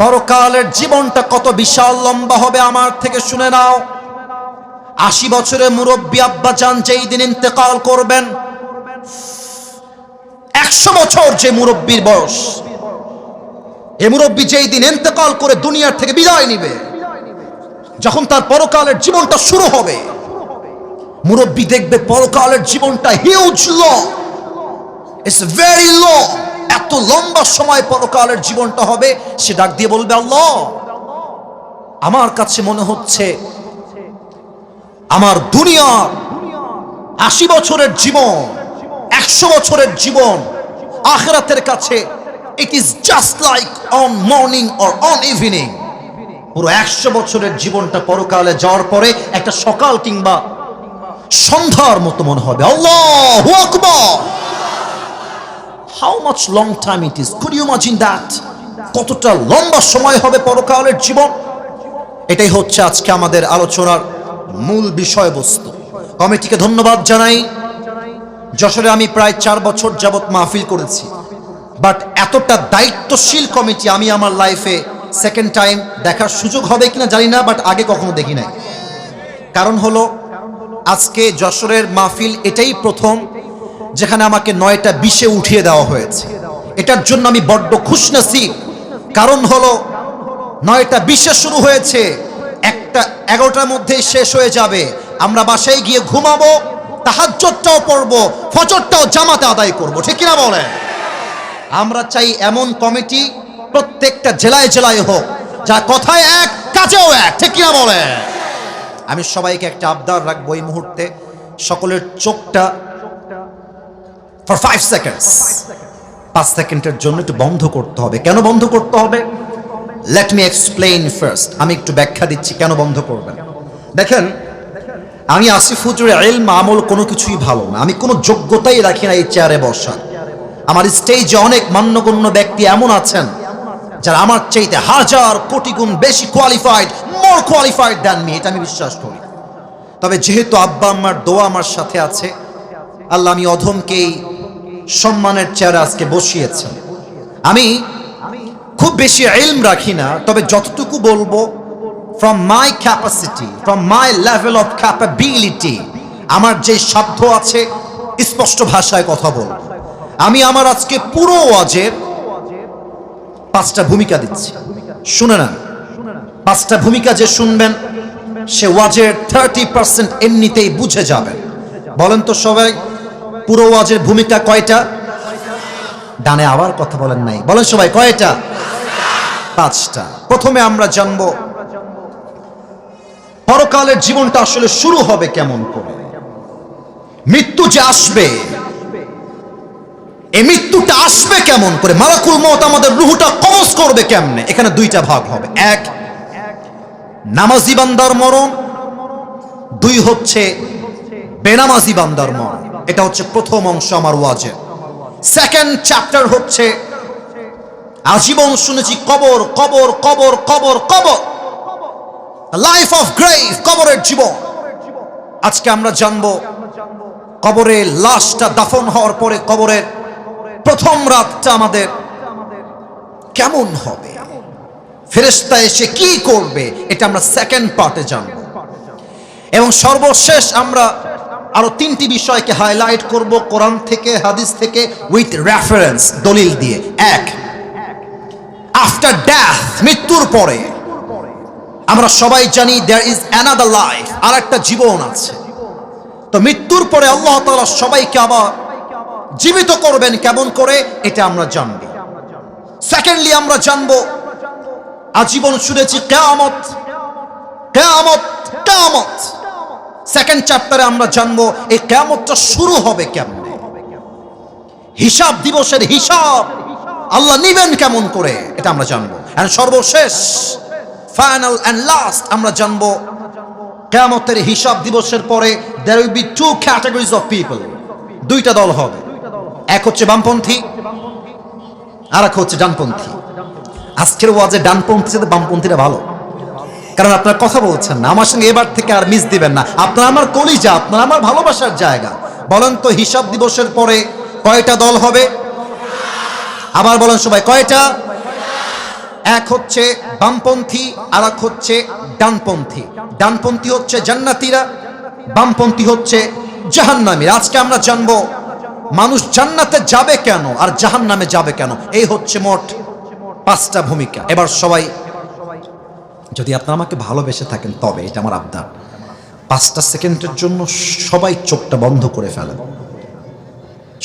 পরকালের জীবনটা কত বিশাল লম্বা হবে আমার থেকে শুনে নাও। 80 বছরের মুরব্বী আব্বাজান যেই দিন ইন্তেকাল করবেন, 100 বছর যে মুরব্বীর বয়স, এই মুরব্বী যেই দিন ইন্তেকাল করে দুনিয়ার থেকে বিদায় নিবে, যখন তার পরকালের জীবনটা শুরু হবে, মুরব্বী দেখবে পরকালের জীবনটা huge long, it's very long. এত লম্বা সময় পরকালের জীবনটা হবে, সে ডাক দিয়ে বলবে, আল্লাহ, আমার কাছে মনে হচ্ছে আমার দুনিয়ার 80 বছরের জীবন, 100 বছরের জীবন আখিরাতের কাছে it is just like on morning or on evening. পুরো 100 বছরের জীবনটা পরকালে যাওয়ার পরে একটা সকাল কিংবা সন্ধ্যার মতো মনে হবে। আল্লাহু আকবার! How much long time it is? Could you imagine that? কতটা লম্বা সময় হবে পরকালের জীবন। এটাই হচ্ছে আজকে আমাদের আলোচনার মূল বিষয়বস্তু। কমিটিকে ধন্যবাদ জানাই। যশোরে আমি প্রায় 4 বছর যাবত মাহফিল করেছি, বাট এতটা দায়িত্বশীল কমিটি আমি আমার লাইফে সেকেন্ড টাইম দেখার সুযোগ হবে কিনা জানি না, বাট আগে কখনো দেখি নাই। কারণ হলো, আজকে যশোরের মাহফিল এটাই প্রথম যেখানে আমাকে 9টা 20-এ উঠিয়ে দেওয়া হয়েছে। এটার জন্য আমি বড্ড খুশনসিব। কারণ হলো 9টা 20-এ শুরু হয়েছে, 11টার মধ্যেই শেষ হয়ে যাবে। আমরা বাসায় গিয়ে ঘুমাবো, তাহাজ্জুদটাও পড়বো, ফজরটাও জামাতে আদায় করবো, ঠিক কিনা বলেন? আমরা চাই এমন কমিটি প্রত্যেকটা জেলায় জেলায় হোক, যা কথায় এক কাজেও এক, ঠিক কিনা বলেন? আমি সবাইকে একটা আবদার রাখবো এই মুহূর্তে, সকলের চোখটা ফর 5 সেকেন্ডস, 5 সেকেন্ডের জন্য একটু বন্ধ করতে হবে। কেন বন্ধ করতে হবে? Let me explain first. আমি একটু ব্যাখ্যা দিচ্ছি কেন বন্ধ করবেন। দেখেন, আমি আসিফ হুজুরের ইলম আমল কোনো কিছুই ভালো না, আমি কোনো যোগ্যতাই রাখি না এই চেয়ারে বসার। আমার স্টেজে অনেক মান্যগণ্য ব্যক্তি এমন আছেন যারা আমার চাইতে 1000 কোটি গুণ বেশি কোয়ালিফাইড, মোর কোয়ালিফাইড দ্যান মি, এটা আমি বিশ্বাস করি। তবে যেহেতু আব্বা আম্মার দোয়া আমার সাথে আছে, আল্লাহ আমি অধমকেই সম্মানের চেয়ারে আজকে বসিয়েছেন। আমি খুব বেশি ইলম রাখি না, তবে যতটুকু বলবো from my capacity, from my level of capability, আমার যে সাধ্য আছে স্পষ্ট ভাষায় কথা বলবো। আমি আমার আজকে পুরো ওয়াজের 5টা ভূমিকা দিচ্ছি, শুনে না। পাঁচটা ভূমিকা যে শুনবেন সে ওয়াজের 30% এমনিতেই বুঝে যাবেন। বলেন তো সবাই, পুরো ওয়াজের ভূমিকা কয়টা? ডানে আবার কথা বলেন নাই, বলেন সবাই কয়টা? পাঁচটা। প্রথমে আমরা জানবো পরকালের জীবনটা আসলে শুরু হবে কেমন করে। মৃত্যু যে আসবে, এই মৃত্যুটা আসবে কেমন করে, মালাকুল মউত আমাদের রূহটা কবজ করবে কেমনে। এখানে দুইটা ভাগ হবে, এক নামাজি বান্দার মরণ, দুই হচ্ছে বেনামাজি বান্দার মরণ। এটা হচ্ছে প্রথম অংশ আমার ওয়াজের। সেকেন্ড চ্যাপ্টার হচ্ছে আজীবন শুনেছি কবর কবর কবর কবর কবর, লাইফ অফ গ্রেভ, কবরের জীবন। আজকে আমরা জানবো কবরে লাশটা দাফন হওয়ার পরে কবরের প্রথম রাতটা আমাদের কেমন হবে, ফেরেশতা এসে কি করবে, এটা আমরা সেকেন্ড পার্টে জানবো। এবং সর্বশেষ আমরা আরো তিনটি বিষয়কে হাইলাইট করব কোরআন থেকে, হাদিস থেকে, উইথ রেফারেন্স, দলিল দিয়ে। এক, আফটার ডেথ, মৃত্যুর পরে আমরা সবাই জানি দেয়ার ইজ অ্যানাদার লাইফ, আর একটা জীবন আছে। তো মৃত্যুর পরে আল্লাহ তাআলা সবাইকে আবার জীবিত করবেন কেমন করে, এটা আমরা জানব। সেকেন্ডলি আমরা জানবো আজীবন শুনেছি কিয়ামত কিয়ামত কিয়ামত। সেকেন্ড চ্যাপ্টারে আমরা জানবো এই কিয়ামতটা শুরু হবে কেমনে, হিসাব দিবসের হিসাব আল্লাহ নিবেন কেমন করে, এটা আমরা জানবো। এন্ড সর্বশেষ, ফাইনাল এন্ড লাস্ট, আমরা জানবো কিয়ামতের হিসাব দিবসের পরে there will be two categories of people, দুইটা দল হবে। এক হচ্ছে বামপন্থী, আর এক হচ্ছে ডানপন্থী। আজকের ওয়াজে ডানপন্থী সাথে বামপন্থীরা ভালো, কারণ আপনারা কথা বলছেন না আমার সঙ্গে, এবার থেকে আর মিস দিবেন না। আপনারা আমার কলিজা, আপনারা আমার ভালোবাসার জায়গা। বলেন তো হিসাব দিবসের পরে কয়টা দল হবে? আবার বলেন সবাই কয়টা? এক হচ্ছে বামপন্থী, আর এক হচ্ছে ডানপন্থী। ডানপন্থী হচ্ছে জান্নাতীরা, বামপন্থী হচ্ছে জাহান্নামীরা। আজকে আমরা জানবো মানুষ জান্নাতে যাবে কেন আর জাহান্নামে যাবে কেন। এই হচ্ছে মোট পাঁচটা ভূমিকা। এবার সবাই, যদি আপনারা আমাকে ভালোবেসে থাকেন তবে এটা আমার আবদার, 5টা সেকেন্ডের জন্য সবাই চোখটা বন্ধ করে ফেলেন।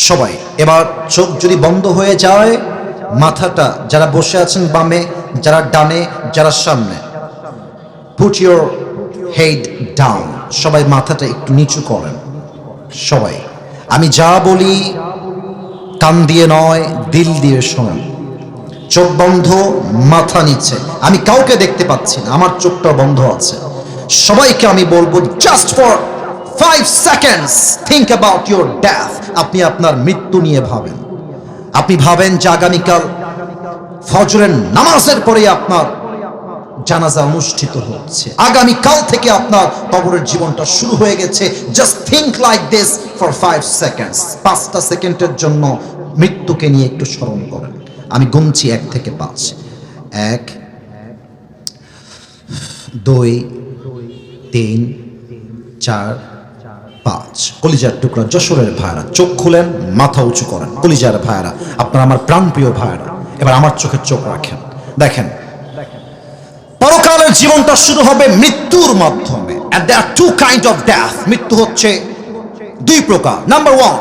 সবাই এবার চোখ যদি বন্ধ হয়ে যায়, মাথাটা, যারা বসে আছেন বামে, যারা ডানে, যারা সামনে, পুট ইউর হেড ডাউন। সবাই মাথাটা একটু নিচু করেন। সবাই, আমি যা বলি কান দিয়ে নয় দিল দিয়ে শোনেন। চোখ বন্ধ, মাথা নিচে। আমি কাউকে দেখতে পাচ্ছি না, আমার চোখটা বন্ধ আছে। সবাইকে আমি বলবো just for 5 seconds think about your death. আপনি আপনার মৃত্যু নিয়ে ভাবেন। আপনি ভাবেন যে আগামীকাল ফজরের নামাজের পরে আপনার জানাজা অনুষ্ঠিত হচ্ছে, আগামীকাল থেকে আপনার কবরের জীবনটা শুরু হয়ে গেছে। Just think like this for 5 seconds। 5টা সেকেন্ডের জন্য মৃত্যুকে নিয়ে একটু স্মরণ করেন। আমি গুনছি 1 থেকে 5। 1, 2, 3, 4, 5। কলিজার টুকরা যশোরের ভাইরা চোখ খুলেন, মাথা উঁচু করেন। কলিজার ভাইরা, আপনারা আমার প্রাণপ্রিয় ভাইরা, এবার আমার চোখে চোখ রাখেন। দেখেন, পরকালের জীবনটা শুরু হবে মৃত্যুর মাধ্যমে। and there are two kind of death. মৃত্যু হচ্ছে দুই প্রকার। Number 1,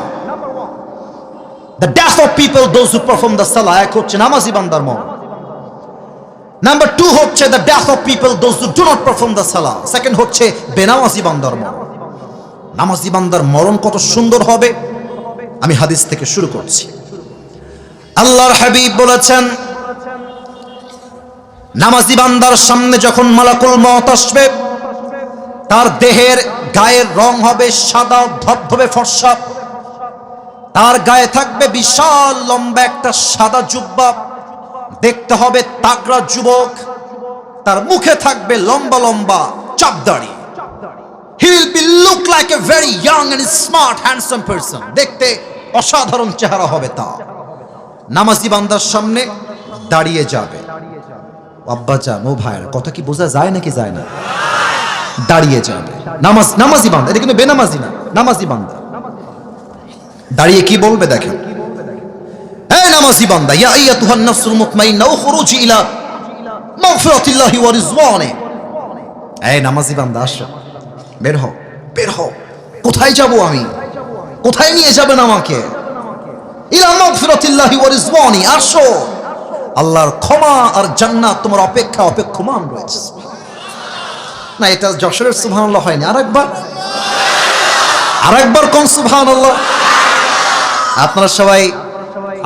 the death of people those who perform the salah, এক হচ্ছে নামাজি বান্দার মরণ। নাম্বার 2 হচ্ছে the death of people those who do not perform the salah, second হচ্ছে বেনামাজি বান্দার মরণ। নামাজি বান্দার মরণ কত সুন্দর হবে, আমি হাদিস থেকে শুরু করছি। আল্লাহর হাবিব বলেছেন, নামাজি বান্দার সামনে যখন মালাকুল মউত আসবে, তার দেহের গায়ের রং হবে সাদা ধবধবে ফর্সা, তার গায়ে থাকবে বিশাল লম্বা একটা সাদা জুব্বা, দেখতে হবে তাগড়া যুবক, তার মুখে থাকবে লম্বা লম্বা চাপদাড়ি। He will be look like a very young and smart handsome person. দেখতে অসাধারণ চেহারা হবে তার। নামাজি বান্দার সামনে দাঁড়িয়ে যাবে। আব্বাজান, ও ভাইয়ের কথা কি বোঝা যায় নাকি যায় না? দাঁড়িয়ে যাবে। নামাজি বান্দা, এটা কিন্তু বেনামাজি না, নামাজি বান্দা। দাঁড়িয়ে কি বলবে দেখেন, হে নামাজি বান্দা, ইয়া আইয়াতুহান নাফসুল মুতমাইন্না উখরুজি ইলা মাগফিরাতিল্লাহি ওয়া রিজওয়ানি। এই নামাজি বান্দা আসো, বের হও, বের হও। কোথায় যাব আমি? কোথায় নিয়ে যাবেন আমাকে? ইলা মাগফিরাতিল্লাহি ওয়া রিজওয়ানি, আসো। আল্লাহর ক্ষমা আর জান্নাত তোমার অপেক্ষমান রয়েছে। না, এটা যশোরের সুবহানাল্লাহ হয়নি। আরেকবার কোন সুবহানাল্লাহ। আপনারা সবাই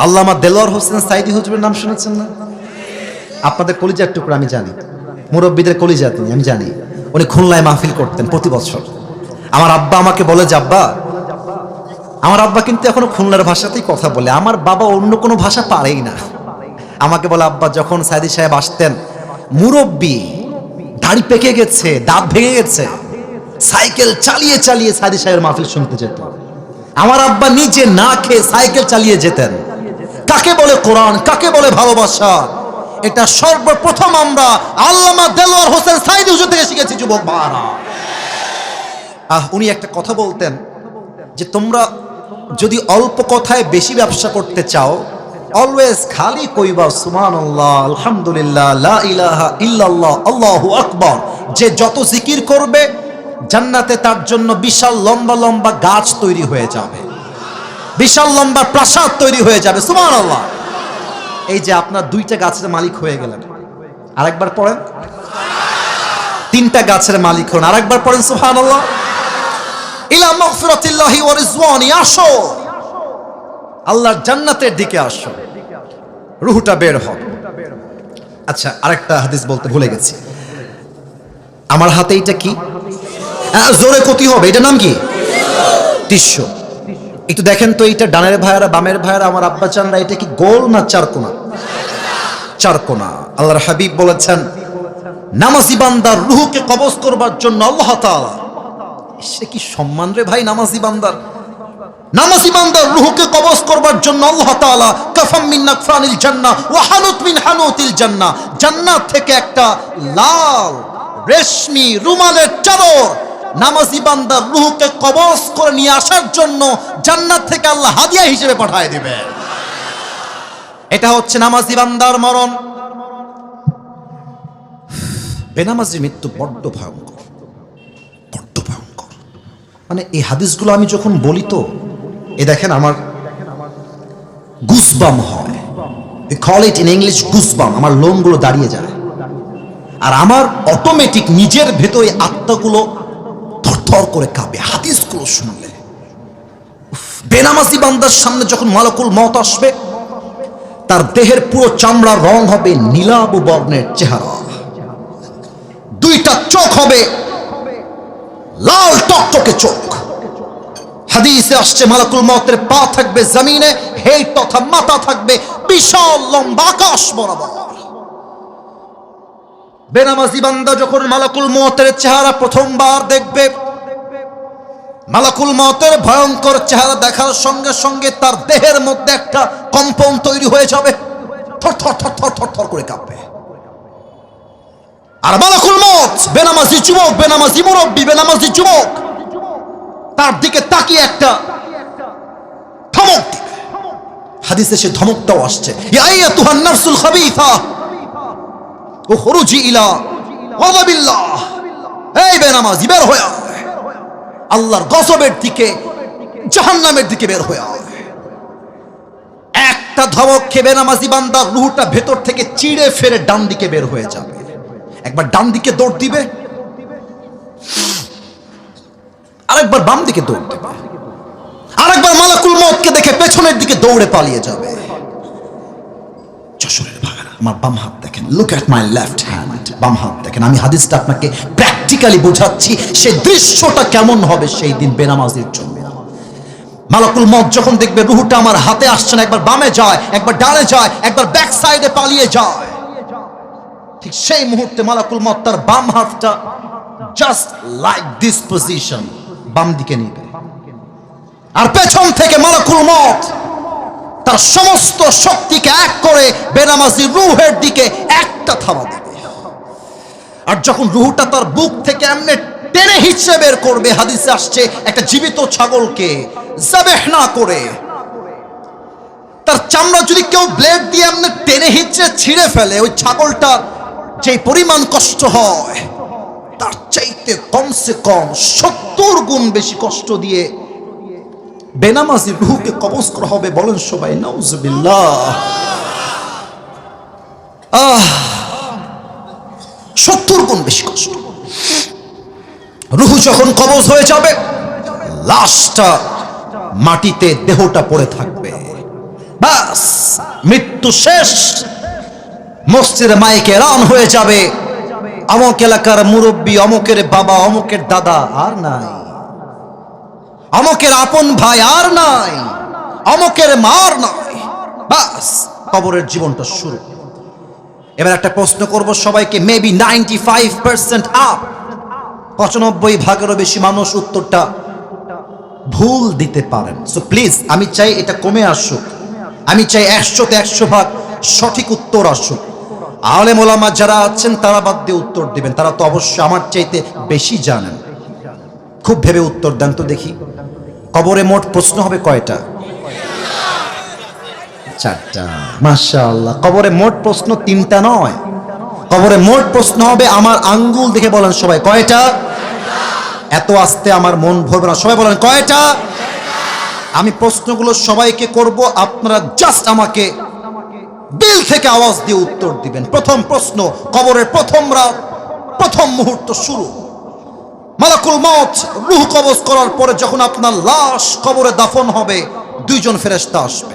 আল্লামা দেলোয়ার হোসেন সাইদি হুজুরের নাম শুনেছেন না? আপনাদের কলিজার টুকরা আমি জানি, মুরব্বীদের কলিজা তিনি, আমি জানি। উনি খুলনায় মাহফিল করতেন প্রতি বছর। আমার আব্বা আমাকে বলে যে আব্বা, আমার আব্বা কিন্তু এখনো খুলনার ভাষাতেই কথা বলে, আমার বাবা অন্য কোনো ভাষা পারেই না। আমাকে বলে আব্বা, যখন সাইদি সাহেব আসতেন, মুরব্বী, দাড়ি পেকে গেছে, দাঁত ভেঙে গেছে, সাইকেল চালিয়ে চালিয়ে সাইদি সাহেবের মাহফিল শুনতে যেত। আমার আব্বা নিজে না খেয়ে সাইকেল চালিয়ে যেতেন। কাকে বলে কোরআন, কাকে বলে ভালোবাসা, এটা সর্বপ্রথম আমরা আল্লামা দেলোয়ার হোসেন সাইদি হুজুর থেকে শিখেছি যুবক ভাইরা। উনি একটা কথা বলতেন যে তোমরা যদি অল্প কথায় বেশি ব্যবসা করতে চাও, অলওয়েজ খালি কইবা সুবহানাল্লাহ, আলহামদুলিল্লাহ, লা ইলাহা ইল্লাল্লাহ, আল্লাহু আকবার। যে যত জিকির করবে জান্নাতে তার জন্য বিশাল লম্বা লম্বা গাছ তৈরি হয়ে যাবে, বিশাল লম্বা প্রাসাদ তৈরি হয়ে যাবে। সুবহানাল্লাহ। এই যে আপনার 2টা গাছের মালিক হয়ে গেলেন, আরেকবার পড়েন। 3টা গাছের মালিক হন, আরেকবার পড়েন সুবহানাল্লাহ। ইলা মাগফিরাতিল্লাহি ওয়া রিজওয়ানি, আসো আল্লাহর জান্নাতের দিকে, আসো, রূহটা বের হবে। আচ্ছা, আরেকটা হাদিস বলতে ভুলে গেছি। আমার হাতে এটা কি? জোরে ক্ষতি হবে, এটার নাম কি? টিস্যু। একটু দেখেন তো, এটা ডানের ভাইয়ারা, বামের ভাইয়ারা, আমার আব্বা চানরা, এটা কি গোল না চারকোনা? চারকোনা। আল্লাহর হাবিব বলেছেন, নামাজি বান্দার রূহকে কবজ করবার জন্য আল্লাহ তাআলা, সে কি সম্মান রে ভাই নামাজি বান্দার, নামাজি বান্দার রূহকে কবজ করবার জন্য আল্লাহ তাআলা কাফাম মিন নাকফানিল জান্নাহ ওয়া হানুত মিন হানুতিল জান্নাহ, জান্নাত থেকে একটা লাল রেশমি রুমালের চাদর নামাজি বান্দার রূহকে কবজ করে নিয়ে আসার জন্য জান্নাত থেকে আল্লাহ হাদিয়া হিসেবে পাঠিয়ে দিবে। এটা হচ্ছে নামাজি বান্দার মরণ। বেনামাজি মৃত্যু বড্ড ভয়ঙ্কর, বড্ড ভয়ঙ্কর। মানে এই হাদিসগুলো আমি যখন বলি তো, এ দেখেন আমার গুসবাম হয়, we call it in English গুসবাম। আমার লোমগুলো দাঁড়িয়ে যায়, আর আমার অটোমেটিক নিজের ভেতরে আত্মাগুলো থরথর করে কাঁপে হাদিসগুলো শুনলে। বেনামাজি বান্দার সামনে যখন মালাকুল মওত আসবে, তার দেহের পুরো চামড়ার রং হবে নীলাভ বর্ণের চেহারা, 2টা চোখ হবে লাল টকটকে চোখ। হাদিসে আসছে মালাকুল মওতের পা থাকবে জমিনে, হেড তথা মাথা থাকবে বিশাল লম্বা আকাশ বরাবর। বেনামাজি বান্দা যখন মালাকুল মওতের চেহারা প্রথমবার দেখবে, মালাকুল মওতের ভয়ঙ্কর চেহারা দেখার সঙ্গে সঙ্গে তার দেহের মধ্যে একটা কম্পন তৈরি হয়ে যাবে, থরথর থরথর থরথর করে কাঁপবে। আর মালাকুল মওত বেনামাজি যুবক, বেনামাজি মুরব্বী, বেনামাজি যুবক তার দিকে তাকিয়ে একটা ধমক দিবে। হাদিসে সে ধমকটাও আসছে, ইয়া আইয়াতুহান নাফসুল খাবিথা উখরুজি ইলা গাযাবিল্লাহ, এই বেনামাজি বের হয়ে আয়, আল্লাহর গজবের দিকে, জাহান্নামের দিকে বের হয়ে আয়। একটা ধমক খেয়ে বেনামাজি বান্দার রূহটা ভেতর থেকে চিড়ে ফেরে ডান দিকে বের হয়ে যাবে। একবার ডান দিকে দৌড় দিবে, আরেকবার বাম দিকে দৌড় দেবে, আরেকবার মালাকুল মওতকে দেখে পেছনের দিকে দৌড়ে পালিয়ে যাবে। যশোরের ভাইরা, আমার বাম হাত দেখেন, look at my left hand, বাম হাত দেখেন। আমি হাদিসটা আপনাকে প্র্যাকটিক্যালি বোঝাচ্ছি, সেই দৃশ্যটা কেমন হবে সেই দিন বেনামাজির জন্য। মালাকুল মওত যখন দেখবে রূহটা আমার হাতে আসছে না, একবার বামে যায়, একবার ডানে যায়, একবার ব্যাক সাইডে পালিয়ে যায়, ঠিক সেই মুহূর্তে মালাকুল মওত তার বাম হাতটা জাস্ট লাইক দিস পজিশন বাম দিকে নিবে, আর পেছন থেকে মালাকুল মওত তার সমস্ত শক্তিকে এক করে বেনামাজি রূহের দিকে একটা থাবা দেবে। আর যখন রূহটা তার বুক থেকে এমনি টেনে হিচড়ে বের করবে, হাদিসে আসছে একটা জীবিত ছাগলকে যাবেহ না করে তার চামড়া যদি কেউ ব্লেড দিয়ে এমনি টেনে হিচড়ে ছিঁড়ে ফেলে, ওই ছাগলটার যে পরিমাণ কষ্ট হয় তার চাইতে কমসে কম 70 গুণ বেশি কষ্ট দিয়ে বেনামাজি রূহকে কবজ করা হবে। বলেন সবাই নাউজুবিল্লাহ। 70 গুণ বেশি কষ্ট। রূহ যখন কবজ হয়ে যাবে, লাশটা মাটিতে, দেহটা পড়ে থাকবে, বাস মৃত্যু শেষ। মসজিদে মাইকে এলান হয়ে যাবে, অমুক এলাকার মুরব্বী, অমুকের বাবা, অমুকের দাদা আর নাই, অমুকের আপন ভাই আর নাই, অমুকের মা আর নাই, বাস কবরের জীবনটা শুরু। এবার একটা প্রশ্ন করব সবাইকে, মেবি 95% আপ, 95%-এরও বেশি মানুষ উত্তরটা ভুল দিতে পারেন। সো প্লিজ, আমি চাই এটা কমে আসুক, আমি চাই 100-তে 100% সঠিক উত্তর আসুক। আলেম ওলামা যারা আছেন তারা বাদ দিয়ে উত্তর দিবেন, তারা তো অবশ্যই আমার চাইতে বেশি জানেন। খুব ভেবে উত্তর দেন তো দেখি, কবরে মোট প্রশ্ন হবে কয়টা? 4টা। মাশাআল্লাহ। কবরে মোট প্রশ্ন 3টা নয়, কবরে মোট প্রশ্ন হবে, আমার আঙ্গুল দেখে বলেন সবাই কয়টা? এত আস্তে আমার মন ভরবে না, সবাই বলেন কয়টা? আমি প্রশ্নগুলো সবাইকে করব, আপনারা জাস্ট আমাকে দিল থেকে আওয়াজ দিয়ে উত্তর দিবেন। প্রথম প্রশ্ন, কবরের প্রথম রাত, প্রথম মুহূর্ত শুরু। মালাকুল মউত রূহ কবজ করার পরে যখন আপনার লাশ কবরে দাফন হবে, 2 জন ফেরেশতা আসবে।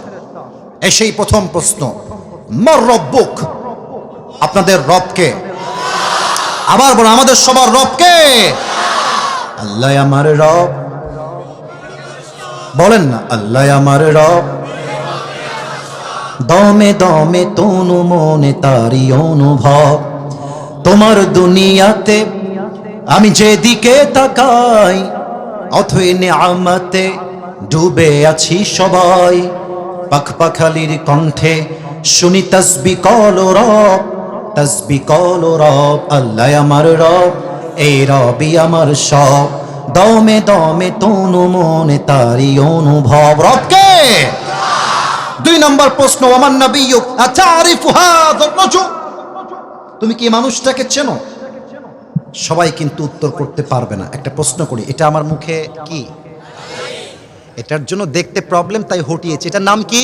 সেই প্রথম প্রশ্ন, মার রব্বুক, আপনাদের রবকে? আবার বলেন, আমাদের সবার রবকে? আল্লাহ আমার রব। বলেন না, আল্লাহ আমার রব। দমে দমে তনু মনে তারি অনুভব, তোমার দুনিয়াতে আমি যেদিকে তাকাই, অথই নিয়ামতে ডুবে আছি সবাই। পাখপাখালির কণ্ঠে শুনি তাসবিহ কলো রব, তাসবিহ কলো রব। আল্লাহ আমার রব, এই রবই আমার সব। দমে দমে তনু মনে তারি অনুভব, রবকে? 2 নম্বর প্রশ্ন, ওয়ামান নাবিয়্যু আতারিফু হাযার রাজুল, তুমি কি মানুষটাকে চেনো? সবাই কিন্তু উত্তর করতে পারবে না। একটা প্রশ্ন করি, এটা আমার মুখে কি? এটার জন্য দেখতে প্রবলেম, তাই হটিয়েছে। এটার নাম কি?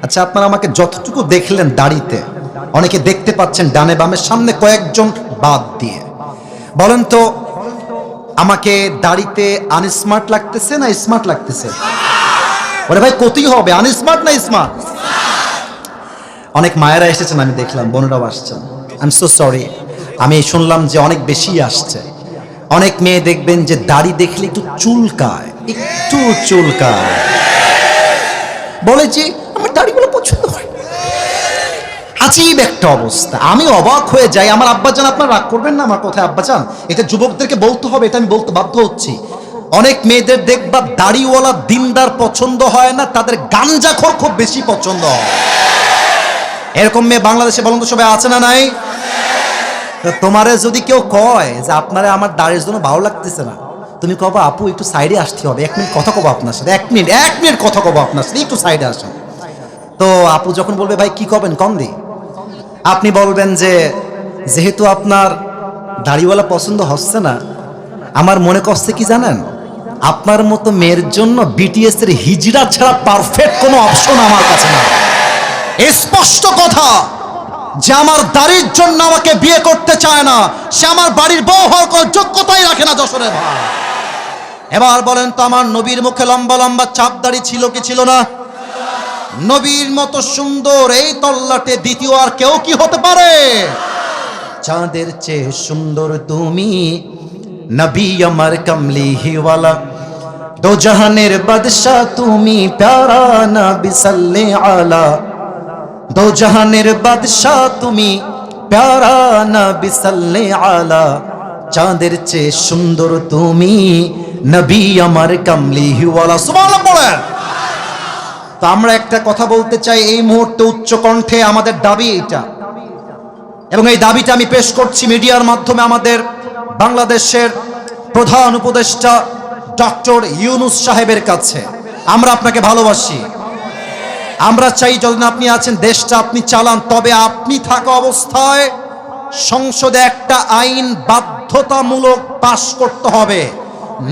আচ্ছা, আপনারা আমাকে যতটুকু দেখলেন দাড়িতে, অনেকে দেখতে পাচ্ছেন ডানে বামে, সামনে কয়েকজন বাদ দিয়ে, বলেন তো আমাকে দাড়িতে আনস্মার্ট লাগতেছে না স্মার্ট লাগতেছে? ওরে ভাই, কতই হবে, আনস্মার্ট না স্মার্ট? অনেক মায়েরা এসেছেন, আমি দেখলাম, বোনেরাও আসছেন। আই এম সো সরি, আমি শুনলাম যে অনেক বেশি আসছে। অনেক মেয়ে দেখবেন যে দাড়ি দেখলে একটু চুলকায়, একটু চুলকায়, বলে যে আমার দাড়িগুলো পছন্দ হয়। আজীব একটা অবস্থা, আমি অবাক হয়ে যাই। আমার আব্বাজান, আপনারা রাগ করবেন না আমার কথায় আব্বাজান, এটা যুবকদেরকে বলতে হবে, এটা আমি বলতে বাধ্য হচ্ছি। অনেক মেয়েদের দেখবা দাড়িওয়ালা দিনদার পছন্দ হয় না, তাদের গাঞ্জাখোর খুব বেশি পছন্দ হয়। এরকম মেয়ে বাংলাদেশে বলুন তো সবাই আছে না নাই? তোমারে যদি কেউ কয় যে আপনারা আমার দাড়ির জন্য ভালো লাগতেছে না, তুমি কবা আপু একটু সাইডে আসতে হবে, 1 মিনিট কথা কবো আপনার সাথে, 1 মিনিট কথা কবো আপনার সাথে, একটু সাইডে আসেন। তো আপু যখন বলবে ভাই কি করবেন কম দি, আপনি বলবেন যে যেহেতু আপনার দাড়িওয়ালা পছন্দ হচ্ছে না, আমার মনে করছে কি জানেন, আপনার মতো মেয়ের জন্য বিটিএস এর হিজড়া ছাড়া পারফেক্ট কোনো অপশন আমার কাছে না। স্পষ্ট কথা, যে আমার দাড়ির জন্য আমাকে বিয়ে করতে চায় না, সে আমার বাড়ির বউ হওয়ার কোনো যোগ্যতাই রাখে না। যশোরের ভাই, এবার বলেন তো আমার নবীর মুখে লম্বা লম্বা চাপ দাড়ি ছিল কি ছিল না? নবীর মতো সুন্দর এই তল্লাটে দ্বিতীয় আর কেউ কি হতে পারে? চাঁদের চেয়ে সুন্দর তুমি, নবী আমার কমলি হিওয়ালা, দো জাহানের বাদশা তুমি, প্যারা নবী সাল্লে আলা। দো জাহানের বাদশা তুমি, প্যারা নবী সাল্লে আলা। চাঁদের চেয়ে সুন্দর তুমি, নবী আমার কমলি হিওয়ালা। সুবহানাল্লাহ বলেন। তো আমরা একটা কথা বলতে চাই এই মুহূর্তে উচ্চ কণ্ঠে, আমাদের দাবি এটা, এবং এই দাবিটা আমি পেশ করছি মিডিয়ার মাধ্যমে আমাদের বাংলাদেশের প্রধান উপদেষ্টা ডক্টর ইউনূস সাহেবের কাছে। আমরা আপনাকে ভালোবাসি, আমরা চাই যতদিন আপনি আছেন দেশটা আপনি চালান, তবে আপনি থাকা অবস্থায় সংসদে একটা আইন বাধ্যতামূলক পাশ করতে হবে।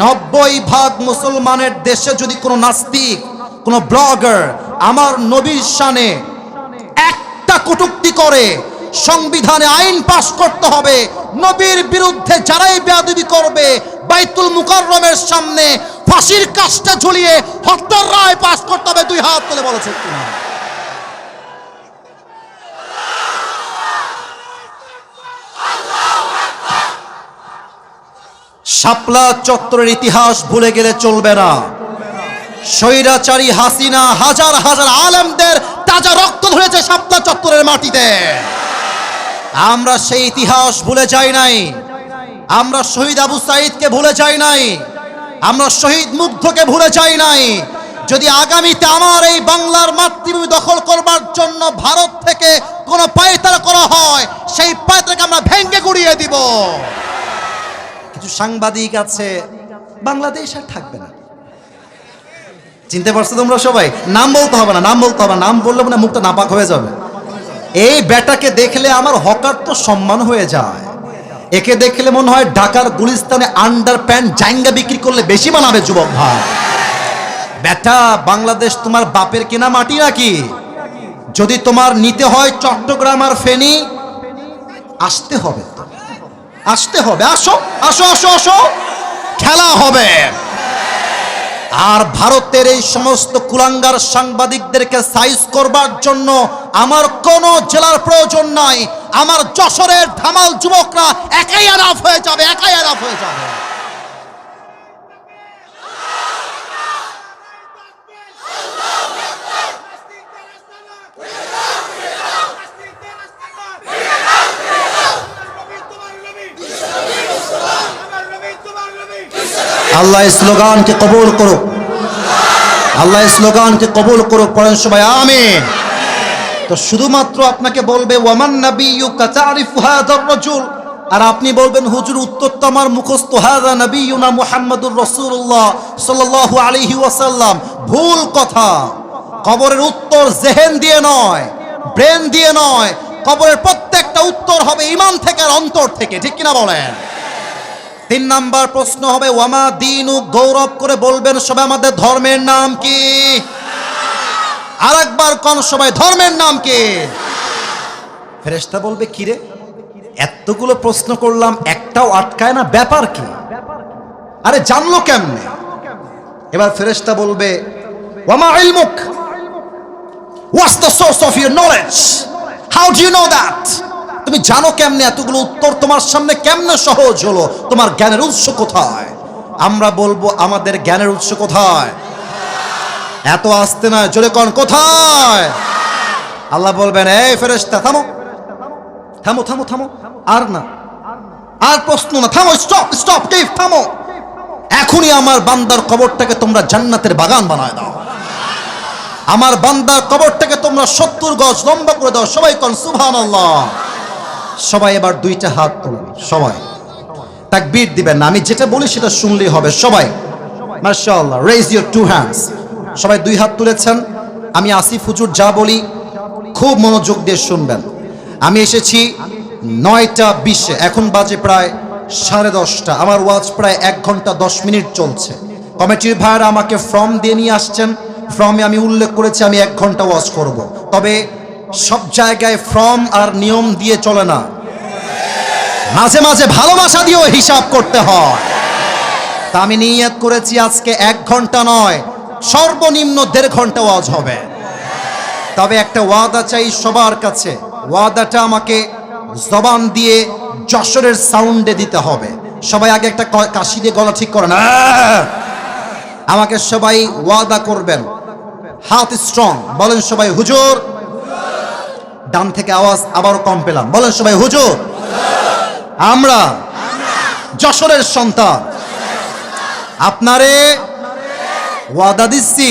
90% মুসলমানের দেশে যদি কোনো নাস্তিক, কোনো ব্লগার আমার নবীর শানে একটা কটূক্তি করে, সংবিধানে আইন পাশ করতে হবে, নবীর বিরুদ্ধে যারাই বেয়াদবি করবে বাইতুল মুকাররমের সামনে ফাঁসির কাস্টে ঝুলিয়ে হত্যার রায় পাশ করতে হবে। 2 হাত তুলে বলেছে কিনা? শাপলা চত্বরের ইতিহাস ভুলে গেলে চলবে না। স্বৈরাচারী হাসিনা হাজার হাজার আলেমদের তাজা রক্ত ধরেছে শাপলা চত্বরের মাটিতে। আমরা সেই ইতিহাস ভুলে যাই নাই। আমরা শহীদ আবু সাঈদকে ভুলে যাই নাই। আমরা শহীদ মুগ্ধকে ভুলে যাই নাই। যদি আগামীতে আমার এই বাংলার মাতৃভূমি দখল করবার জন্য ভারত থেকে কোনো পায়তারা করা হয়, সেই পায়তারাকে আমরা ভেঙে গুড়িয়ে দিব। কিছু সাংবাদিক আছে, বাংলাদেশ আর থাকবে না। চিনতে পারছো তোমরা সবাই? নাম বলতে হবে না, নাম বলতে হবে না, নাম বললে মানে মুখটা নাপাক হয়ে যাবে। এই বেটাকে দেখলে আমার হকার তো সম্মান হয়ে যায়। একে দেখলে মনে হয় ঢাকার গুলিস্তানে আন্ডার প্যান্ট জাইঙ্গা বিক্রি করলে বেশি মানাবে যুবক ভাই। বেটা, বাংলাদেশ তোমার বাপের কেনা মাটি নাকি? যদি তোমার নিতে হয় চট্টগ্রাম আর ফেনী, আসতে হবে তো, আসতে হবে। আসো আসো আসো আসো, খেলা হবে। আর ভারতের এই সমস্ত কুলাঙ্গার সাংবাদিকদেরকে সাইজ করবার জন্য আমার কোন জেলার প্রয়োজন নাই। আমার যশোরের ধামাল যুবকরা একাই আরাফ হয়ে যাবে, একাই আরাফ হয়ে যাবে। আল্লাহ স্লোগানকে কবুল করুক, আল্লাহ স্লোগানকে কবুল করুক। পড়েন সবাই আমিন। তো শুধুমাত্র আপনাকে বলবে ওয়ামান নাবিয়্যুকা তারিফু হাযার রাজুল, আর আপনি বলবেন হুজুর উত্তর তো আমার মুখস্থ, হাযা নবিয়ুনা মুহাম্মাদুর রাসূলুল্লাহ সাল্লাল্লাহু আলাইহি ওয়াসাল্লাম। ভুল কথা। কবরের উত্তর জেহেন দিয়ে নয়, ব্রেন দিয়ে নয়। কবরের প্রত্যেকটা উত্তর হবে ঈমান থেকে আর অন্তর থেকে, ঠিক কিনা বলেন? 3 নাম্বার প্রশ্ন হবে ওয়ামা দীনু, গৌরব করে বলবেন সবাই আমাদের ধর্মের নাম কি? আরেকবার কোন সবাই ধর্মের নাম কি? ফেরেশতা বলবে কিরে এতগুলো প্রশ্ন করলাম একটাও আটকায় না, ব্যাপার কি? আরে জানলো কেমনে? এবার ফেরেশতা বলবে ওয়ামা ইলমুক, what's the source of your knowledge, how do you know that? তুমি জানো কেমনে? এতগুলো উত্তর তোমার সামনে কেমনে সহজ হলো? তোমার জ্ঞানের উৎস কোথায়? আমরা বলবো আমাদের জ্ঞানের উৎস কোথায়? এত আসতে না, জোরে কোন কোথায়? আল্লাহ বলবেন এই ফেরেশতা থামো থামো থামো থামো, আর না, আর প্রশ্ন না, থামো, স্টপ স্টপ, টিপ, থামো। এখনই আমার বান্দার কবরটাকে তোমরা জান্নাতের বাগান বানায় দাও। আমার বান্দার কবরটাকে তোমরা 70 গজ লম্বা করে দাও। সবাই কোন সুবহানাল্লাহ। সবাই এবার 2টা হাত তুলুন, সবাই তাকবীর দিবেন না, আমি যেটা বলি সেটা শুনলেই হবে। সবাই মাশাআল্লাহ, রেজ ইওর 2 হ্যান্ডস। সবাই 2 হাত তুলেছেন। আমি আসিফ হুজুর যা বলি খুব মনোযোগ দিয়ে শুনবেন। আমি এসেছি 9টা 20-এ, এখন বাজে প্রায় 10:30। আমার ওয়াজ প্রায় 1 ঘন্টা 10 মিনিট চলছে। কমিটির ভাইরা আমাকে ফর্ম দিয়ে নিয়ে আসছেন। ফর্মে আমি উল্লেখ করেছি আমি 1 ঘন্টা ওয়াজ করব। তবে সব জায়গায় ফর্ম আর নিয়ম দিয়ে চলে না, মাঝে মাঝে ভালোবাসা দিয়েও হিসাব করতে হয়। তা আমি নিয়ত করেছি আজকে 1 ঘন্টা নয়, সর্বনিম্ন 1.5 ঘন্টা ওয়াজ হবে। তবে একটা ওয়াদা চাই সবার কাছে। ওয়াদাটা আমাকে জবান দিয়ে যশোরের সাউন্ডে দিতে হবে। সবাই আগে একটা কাশি দিয়ে গলা ঠিক করেন। আমাকে সবাই ওয়াদা করবেন, হাত স্ট্রং, বলেন সবাই হুজুর। ডান থেকে আওয়াজ আবারও কম পেলাম, বলেন সবাই হুজুর। আমরা যশোরের সন্তান, আপনারে ওয়াদা দিচ্ছি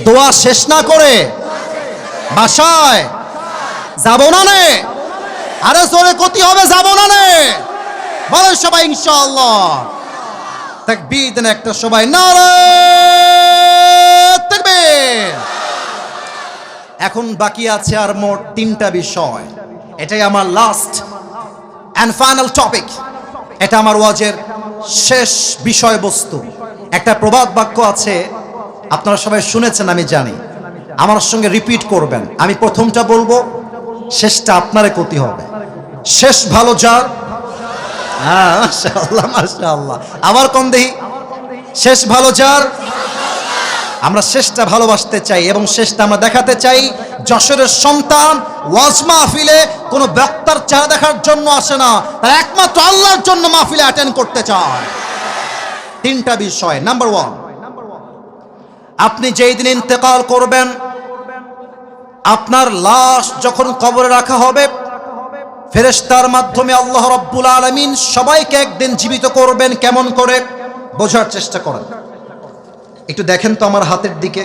দোয়া শেষ না করে বাসায় যাব না নে। আরে জোরে ক্ষতি হবে, যাব না নে, বলেন সবাই ইনশাআল্লাহ। তাকবীর দেন একটা সবাই, নারে তাকবীর। এখন বাকি আছে আর মোট 3টা বিষয়। এটাই আমার লাস্ট অ্যান্ড ফাইনাল টপিক, এটা আমার ওয়াজের শেষ বিষয়বস্তু। একটা প্রবাদ বাক্য আছে, আপনারা সবাই শুনেছেন আমি জানি, আমার সঙ্গে রিপিট করবেন। আমি প্রথমটা বলবো, শেষটা আপনারে ক্ষতি হবে। শেষ ভালো যার, হ্যাঁ মাশাআল্লাহ মাশাআল্লাহ, আবার কোন দেহি, শেষ ভালো যার। আমরা শেষটা ভালোবাসতে চাই এবং শেষটা আমরা দেখাতে চাই। যশোরের সন্তান ওয়াজ মাহফিলে কোনো বক্তার চেহারা দেখার জন্য আসে না, তারা একমাত্র আল্লাহর জন্য মাহফিলে অ্যাটেন্ড করতে চায়। তিনটা বিষয়। নাম্বার ওয়ান, আপনি যেই দিন ইন্তেকাল করবেন, আপনার লাশ যখন কবরে রাখা হবে, ফেরেশতার মাধ্যমে আল্লাহ রাব্বুল আলামিন সবাইকে একদিন জীবিত করবেন। কেমন করে বোঝার চেষ্টা করেন, একটু দেখেন তো আমার হাতের দিকে।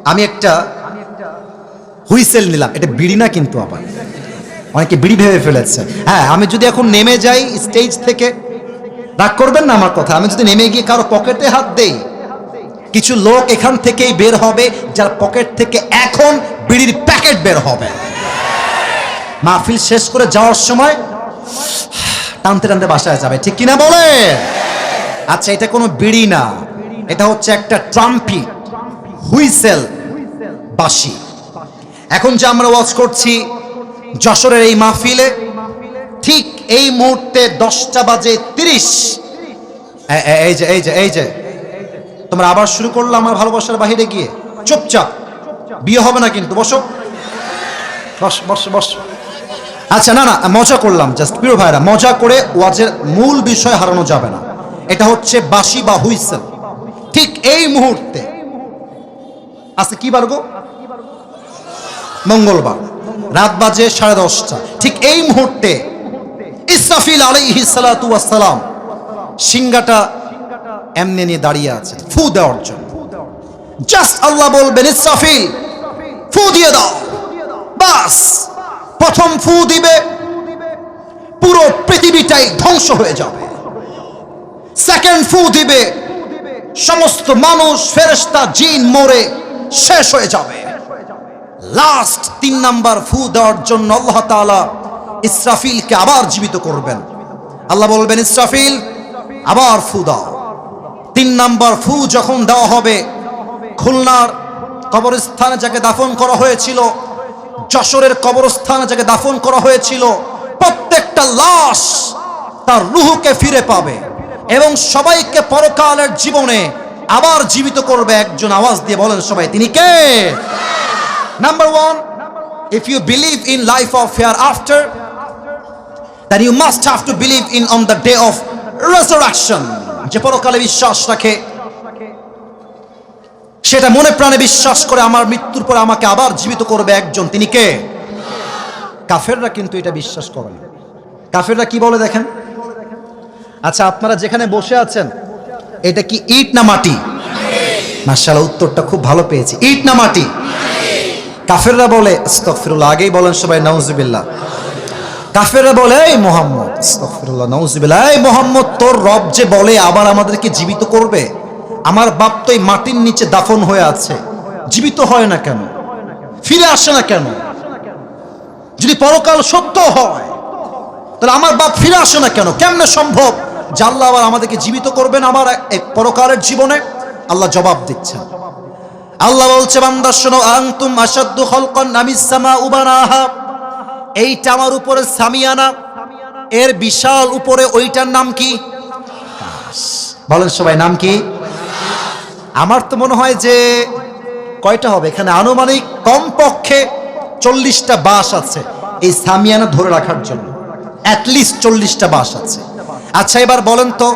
আমি একটা হুইসেল নিলাম, এটা বিড়ি না কিন্তু, আবার অনেকে বিড়ি ভেবে ফেলেছে। হ্যাঁ, আমি যদি এখন নেমে যাই স্টেজ থেকে, রাগ করবেন না আমার কথা, আমি যদি নেমে গিয়ে কারো পকেটে হাত দেই, কিছু লোক এখান থেকেই বের হবে যার পকেট থেকে এখন বিড়ির প্যাকেট বের হবে। মাহফিল শেষ করে যাওয়ার সময় টানতে টানতে বাসায় যাবে, ঠিক কিনা বলে? আচ্ছা, এটা কোনো বিড়ি না, এটা হচ্ছে একটা ট্রাম্পি, হুইসেল, বাঁশি। এখন যে আমরা ওয়াজ করছি যশোরের এই মাহফিলে, ঠিক এই মুহূর্তে 10:30, এই যে তোমরা আবার শুরু করলো আমার ভালোবাসার বাহিরে গিয়ে। চুপচাপ, বিয়ে হবে না কিন্তু, বসো বস বস বস। আচ্ছা, না না, মজা করলাম জাস্ট, প্রিয় ভাইরা, মজা করে ওয়াজের মূল বিষয় হারানো যাবে না। এটা হচ্ছে বাঁশি বা হুইসেল। ঠিক এই মুহূর্তে, আজকে কি বার গো? মঙ্গলবার, রাত বাজে 10:30। ঠিক এই মুহূর্তে ইসরাফিল আলাইহিস সালাতু ওয়াস সালাম সিংহাটা এমনি নিয়ে দাঁড়িয়ে আছেন ফু দেওয়ার জন্য। জাস্ট আল্লাহ বলবেন, ইসরাফিল ফু দিয়ে দাও। বাস, প্রথম ফু দিবে, পুরো পৃথিবীটাই ধ্বংস হয়ে যাবে। সেকেন্ড ফু দিবে, সমস্ত মানুষ, ফেরেশতা, জিন মরে শেষ হয়ে যাবে। লাস্ট 3 নাম্বার ফু দেওয়ার জন্য আল্লাহ তাআলা ইসরাফিলকে আবার জীবিত করবেন। আল্লাহ বলবেন, ইসরাফিল আবার ফু দাও। 3 নাম্বার ফু যখন দেওয়া হবে, খুলনার কবরস্থানে যাকে দাফন করা হয়েছিল, যশোরের কবরস্থানে যাকে দাফন করা হয়েছিল, প্রত্যেকটা লাশ তার রূহকে ফিরে পাবে এবং সবাইকে পরকালের জীবনে আবার জীবিত করবে একজন। আওয়াজ দিয়ে বলেন সবাই, তিনি কে? Number one, if you believe in life of hereafter, then you must have to believe in on the day of resurrection. যে পরকালে বিশ্বাস রাখে, সেটা মনে প্রাণে বিশ্বাস করে আমার মৃত্যুর পর আমাকে আবার জীবিত করবে একজন, তিনি কে? কাফেররা কিন্তু এটা বিশ্বাস করে না। কাফেররা কি বলে দেখেন? আচ্ছা, আপনারা যেখানে বসে আছেন, এটা কি ইট না মাটি? মাশাআল্লাহ, উত্তরটা খুব ভালো পেয়েছি। ইট না মাটি? কাফেররা বলে, আস্তাগফিরুল্লাহ, আগেই বলেন সবাই নাউজুবিল্লাহ। কাফেররা বলে, এই মুহাম্মদ, আস্তাগফিরুল্লাহ, নাউজুবিল্লাহ, এই মুহাম্মদ, তোর রব যে বলে আবার আমাদেরকে জীবিত করবে, আমার বাপ তো এই মাটির নিচে দাফন হয়ে আছে, জীবিত হয় না কেন, ফিরে আসে না কেন? যদি পরকাল সত্য হয়, তাহলে আমার বাপ ফিরে আসে না কেন? কেমনে সম্ভব যে আল্লাহ আবার আমাদেরকে জীবিত করবেন আমার এই পরকালের জীবনে? আল্লাহ জবাব দিচ্ছেন। আল্লাহ বলছে, বান্দা শোনো, আনতুম আশাদ্দু খালকান আমিস সামাউ বানাহা, এইটা আমার উপরে সামিয়ানা, এর বিশাল উপরে ওইটার নাম কি? বলেন সবাই, নাম কি? আমার তো মনে হয় যে কয়টা হবে এখানে, আনুমানিক কমপক্ষে 40টা বাঁশ আছে এই সামিয়ানা ধরে রাখার জন্য, অ্যাটলিস্ট 40টা বাঁশ আছে। আচ্ছা, এবার বলেন তো,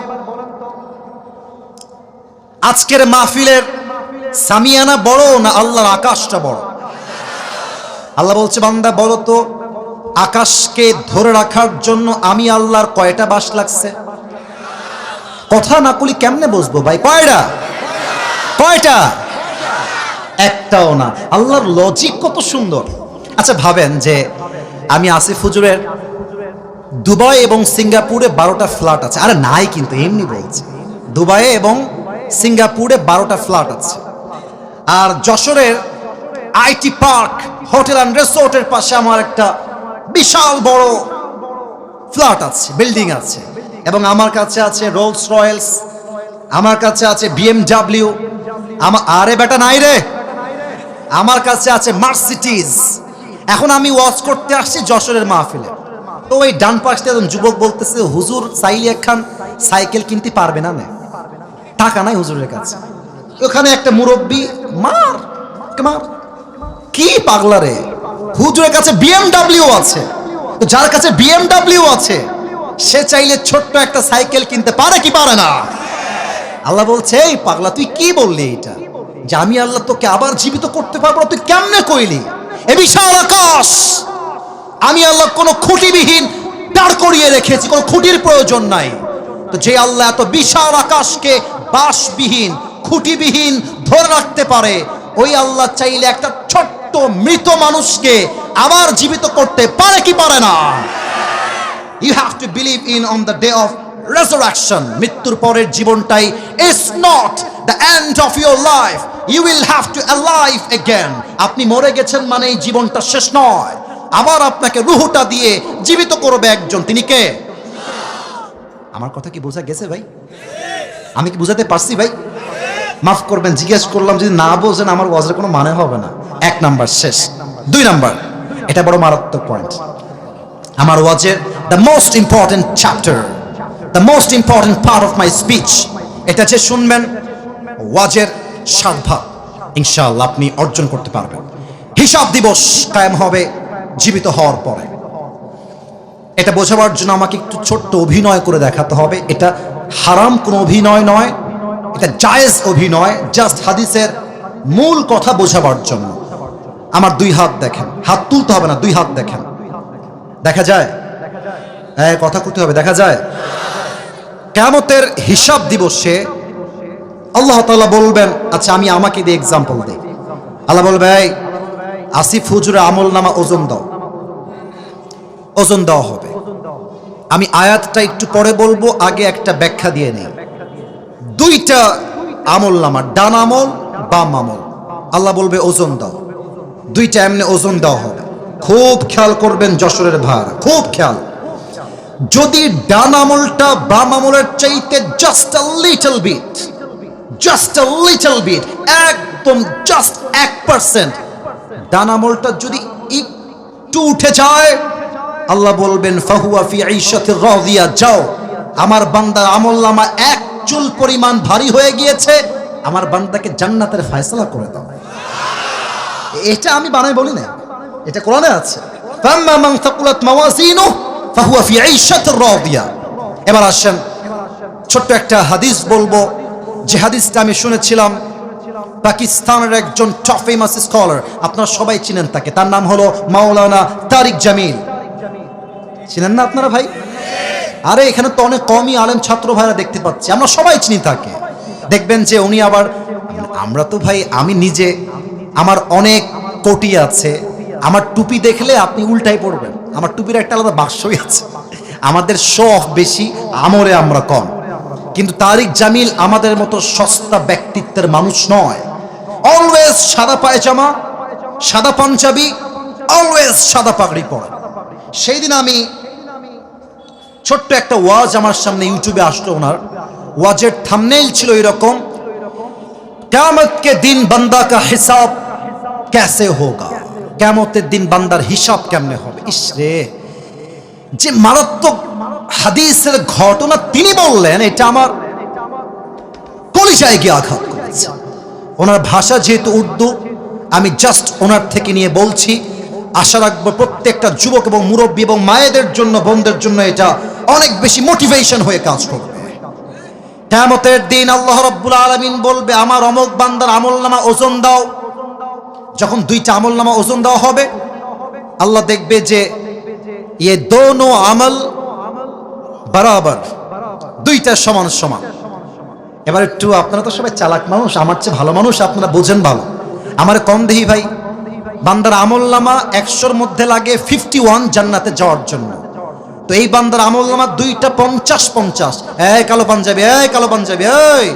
আজকের মাহফিলের সামিয়ানা বড় না আল্লাহর আকাশটা বড়? আল্লাহ বলছে, বান্দা বলো তো, আকাশকে ধরে রাখার জন্য আমি আল্লাহর কয়টা বাঁশ লাগছে? কথা না কলি কেমনে বসবো ভাই? কয়টা? কয়টা? একটাও না। আল্লাহর লজিক কত সুন্দর। আচ্ছা ভাবেন যে আমি আসিফ হুজুরের দুবাই এবং সিঙ্গাপুরে 12টা ফ্ল্যাট আছে। আরে নাই কিন্তু, এমনি বলছে, দুবাইয়ে এবং সিঙ্গাপুরে 12টা ফ্ল্যাট আছে। আর যশোরের আইটি পার্ক হোটেল অ্যান্ড রিসোর্টের পাশে আমার একটা বিশাল বড় ফ্ল্যাট আছে, বিল্ডিং আছে, এবং আমার কাছে আছে রোলস রয়েলস, আমার কাছে আছে বিএমডাব্লিউ, আরে বেটা নাই রে, আমার কাছে আছে মার্সিডিজ। এখন আমি ওয়াজ করতে আসছি যশোরের মাহফিলে, তো ওই ডান পাশে একজন যুবক বলতেছে, হুজুর চাইলে একখান সাইকেল কিনতে পারবে না, টাকা নাই হুজুরের কাছে। ওখানে একটা মুরব্বী মার মার, কি পাগলা রে, হুজুরের কাছে বিএমডাব্লিউ আছে, তো যার কাছে বিএমডাব্লিউ আছে সে চাইলে ছোট্ট একটা সাইকেল কিনতে পারে কি পারে না? আল্লাহ বলছে, এই পাগলা তুই কি বললি এটা, যে আমি আল্লাহ তোকে আবার জীবিত করতে পারবো, তুই কেমনে কইলি? এ বিশাল আকাশ আমি আল্লাহ কোনো খুঁটিবিহীন দাঁড় করিয়ে রেখেছি, কোনো খুঁটির প্রয়োজন নাই। তো যে আল্লাহ এত বিশাল আকাশকে বাসবিহীন খুঁটিবিহীন ধরে রাখতে পারে, ওই আল্লাহ চাইলে একটা ছোট্ট মৃত মানুষকে আবার জীবিত করতে পারে কি পারে না? You have to believe in on the day of resurrection. মৃত্যুর পরের জীবনটাই is not the end of your life. You will have to alive again. আপনি মরে গেছেন মানে এই জীবনটা শেষ নয়, আবার আপনাকে রূহটা দিয়ে জীবিত করবে একজন। তিনি কে? আমার কথা কি বোঝা গেছে ভাই? আমি কি বুঝাতে পারছি ভাই? মাফ করবেন, জিজ্ঞেস করলাম, যদি না বোঝেন আমার ওয়াজের কোনো মানে হবে না। 1 নাম্বার শেষ। 2 নাম্বার, এটা বড় মারাত্মক পয়েন্ট আমার ওয়াজের, the most important chapter, the most important part of my speech। এটা যে শুনবেন ওয়াজের সার্থক ইনশাআল্লাহ আপনি অর্জন করতে পারবেন। হিসাব দিবস কায়েম হবে জীবিত হওয়ার পরে। এটা বোঝাবার জন্য আমাকে একটু ছোট্ট অভিনয় করে দেখাতে হবে। এটা হারাম কোনো অভিনয় নয়, এটা জায়েজ অভিনয়, জাস্ট হাদিসের মূল কথা বোঝাবার জন্য। আমার 2 হাত দেখেন, হাত তুলতে হবে না, 2 হাত দেখেন, দেখা যায়? কথা করতে হবে, দেখা যায়? কিয়ামতের হিসাব দিবসে আল্লাহ তাআলা বলবেন, আচ্ছা আমি আমাকে দিয়ে এক্সাম্পল দিই। আল্লাহ বলবে, এই আসিফ হুজুরের আমল নামা ওজন দাও। ওজন দেওয়া হবে। আমি আয়াতটা একটু পরে বলবো, আগে একটা ব্যাখ্যা দিয়ে নেই। 2টা আমল নামা, ডান আমল বাম আমল, আল্লাহ বলবে ওজন দাও। 2টা এমনি ওজন দেওয়া হবে। খুব খেয়াল করবেন যশোরের ভাইরা, খুব খেয়াল। যদি ডান আমলটা বাম আমলের চাইতে জাস্ট আ লিটল বিট, একদম জাস্ট 1%, ডান আমলটা যদি একটু উঠে যায়, আল্লাহ বলবেন ফাহুয়া ফি আইশাতির রাদিয়া, যাও আমার বান্দার আমলনামা 1 চুল পরিমাণ ভারী হয়ে গিয়েছে, আমার বান্দাকে জান্নাতের ফয়সালা করে দাও। এটা আমি বানাই বলি না, এটা কোরআনে আছে। ফাম্মা মান থাকুলাত মাওয়াজিনুহু ফাহুয়া ফি আইশাতির রাদিয়া। এবার আসেন ছোট্ট একটা হাদিস বলবো, যে হাদিসটা আমি শুনেছিলাম পাকিস্তানের একজন টপ ফেমাস স্কলার, আপনারা সবাই চিনেন তাকে, তার নাম হলো মাওলানা তারিক জামিল। চিনেন না আপনারা ভাই? আরে এখানে তো অনেক কমই আলেম ছাত্র ভাইরা দেখতে পাচ্ছি, আমরা সবাই চিনি তাকে। দেখবেন যে উনি আবার, আমরা তো ভাই, আমি নিজে, আমার অনেক কোটি আছে, আমার টুপি দেখলে আপনি উল্টাই পড়বেন, আমার টুপির একটা আলাদা বাক্সই আছে। আমাদের শখ বেশি, আমরে আমরা কম। কিন্তু তারিক জামিল আমাদের মতো সস্তা ব্যক্তিত্বের মানুষ নয়। অলওয়েজ সাদা পায়জামা, সাদা পাঞ্জাবি, অলওয়েজ সাদা পাগড়ি পরা। সেই দিন আমি ছোট্ট একটা ওয়াজ আমার সামনে ইউটিউবে আসলো, ওনার ওয়াজের থাম্বনেইল ছিল এরকম, কিয়ামত কে দিন বান্দা কা হিসাব कैसे होगा, কিয়ামতের দিন বান্দার হিসাব কেমনে হবে। ইসরে, যে মারাত্মক হাদিসের ঘটনা তিনি বললেন, এটা আমার কলিজায় গিয়ে আঘাত করেছে। ওনার ভাষা যেহেতু উর্দু, আমি জাস্ট ওনার থেকে নিয়ে বলছি। আশা রাখবো প্রত্যেকটা যুবক এবং মুরব্বী এবং মায়েদের জন্য, বোনদের জন্য এটা অনেক বেশি মোটিভেশন হয়ে কাজ করবে। কিয়ামতের দিন আল্লাহ রাব্বুল আলামিন বলবে, আমার অমুক বান্দার আমলনামা ওজন দাও। যখন 2টা আমলনামা ওজন দেওয়া হবে, আল্লাহ দেখবে যে ये दोनों আমল বরাবর, 2টা সমান সমান। এবার একটু, আপনারা তো সবাই চালাক মানুষ, আমার চেয়ে ভালো মানুষ, আপনারা বোঝেন ভালো। আমার কম দেহি ভাই, বান্দার আমলনামা 100-র মধ্যে লাগে 51 জান্নাতে যাওয়ার জন্য। তো এই বান্দার আমলনামা 2টা 50-50। এই কালো পাঞ্জাবি, এই কালো পাঞ্জাবি, এই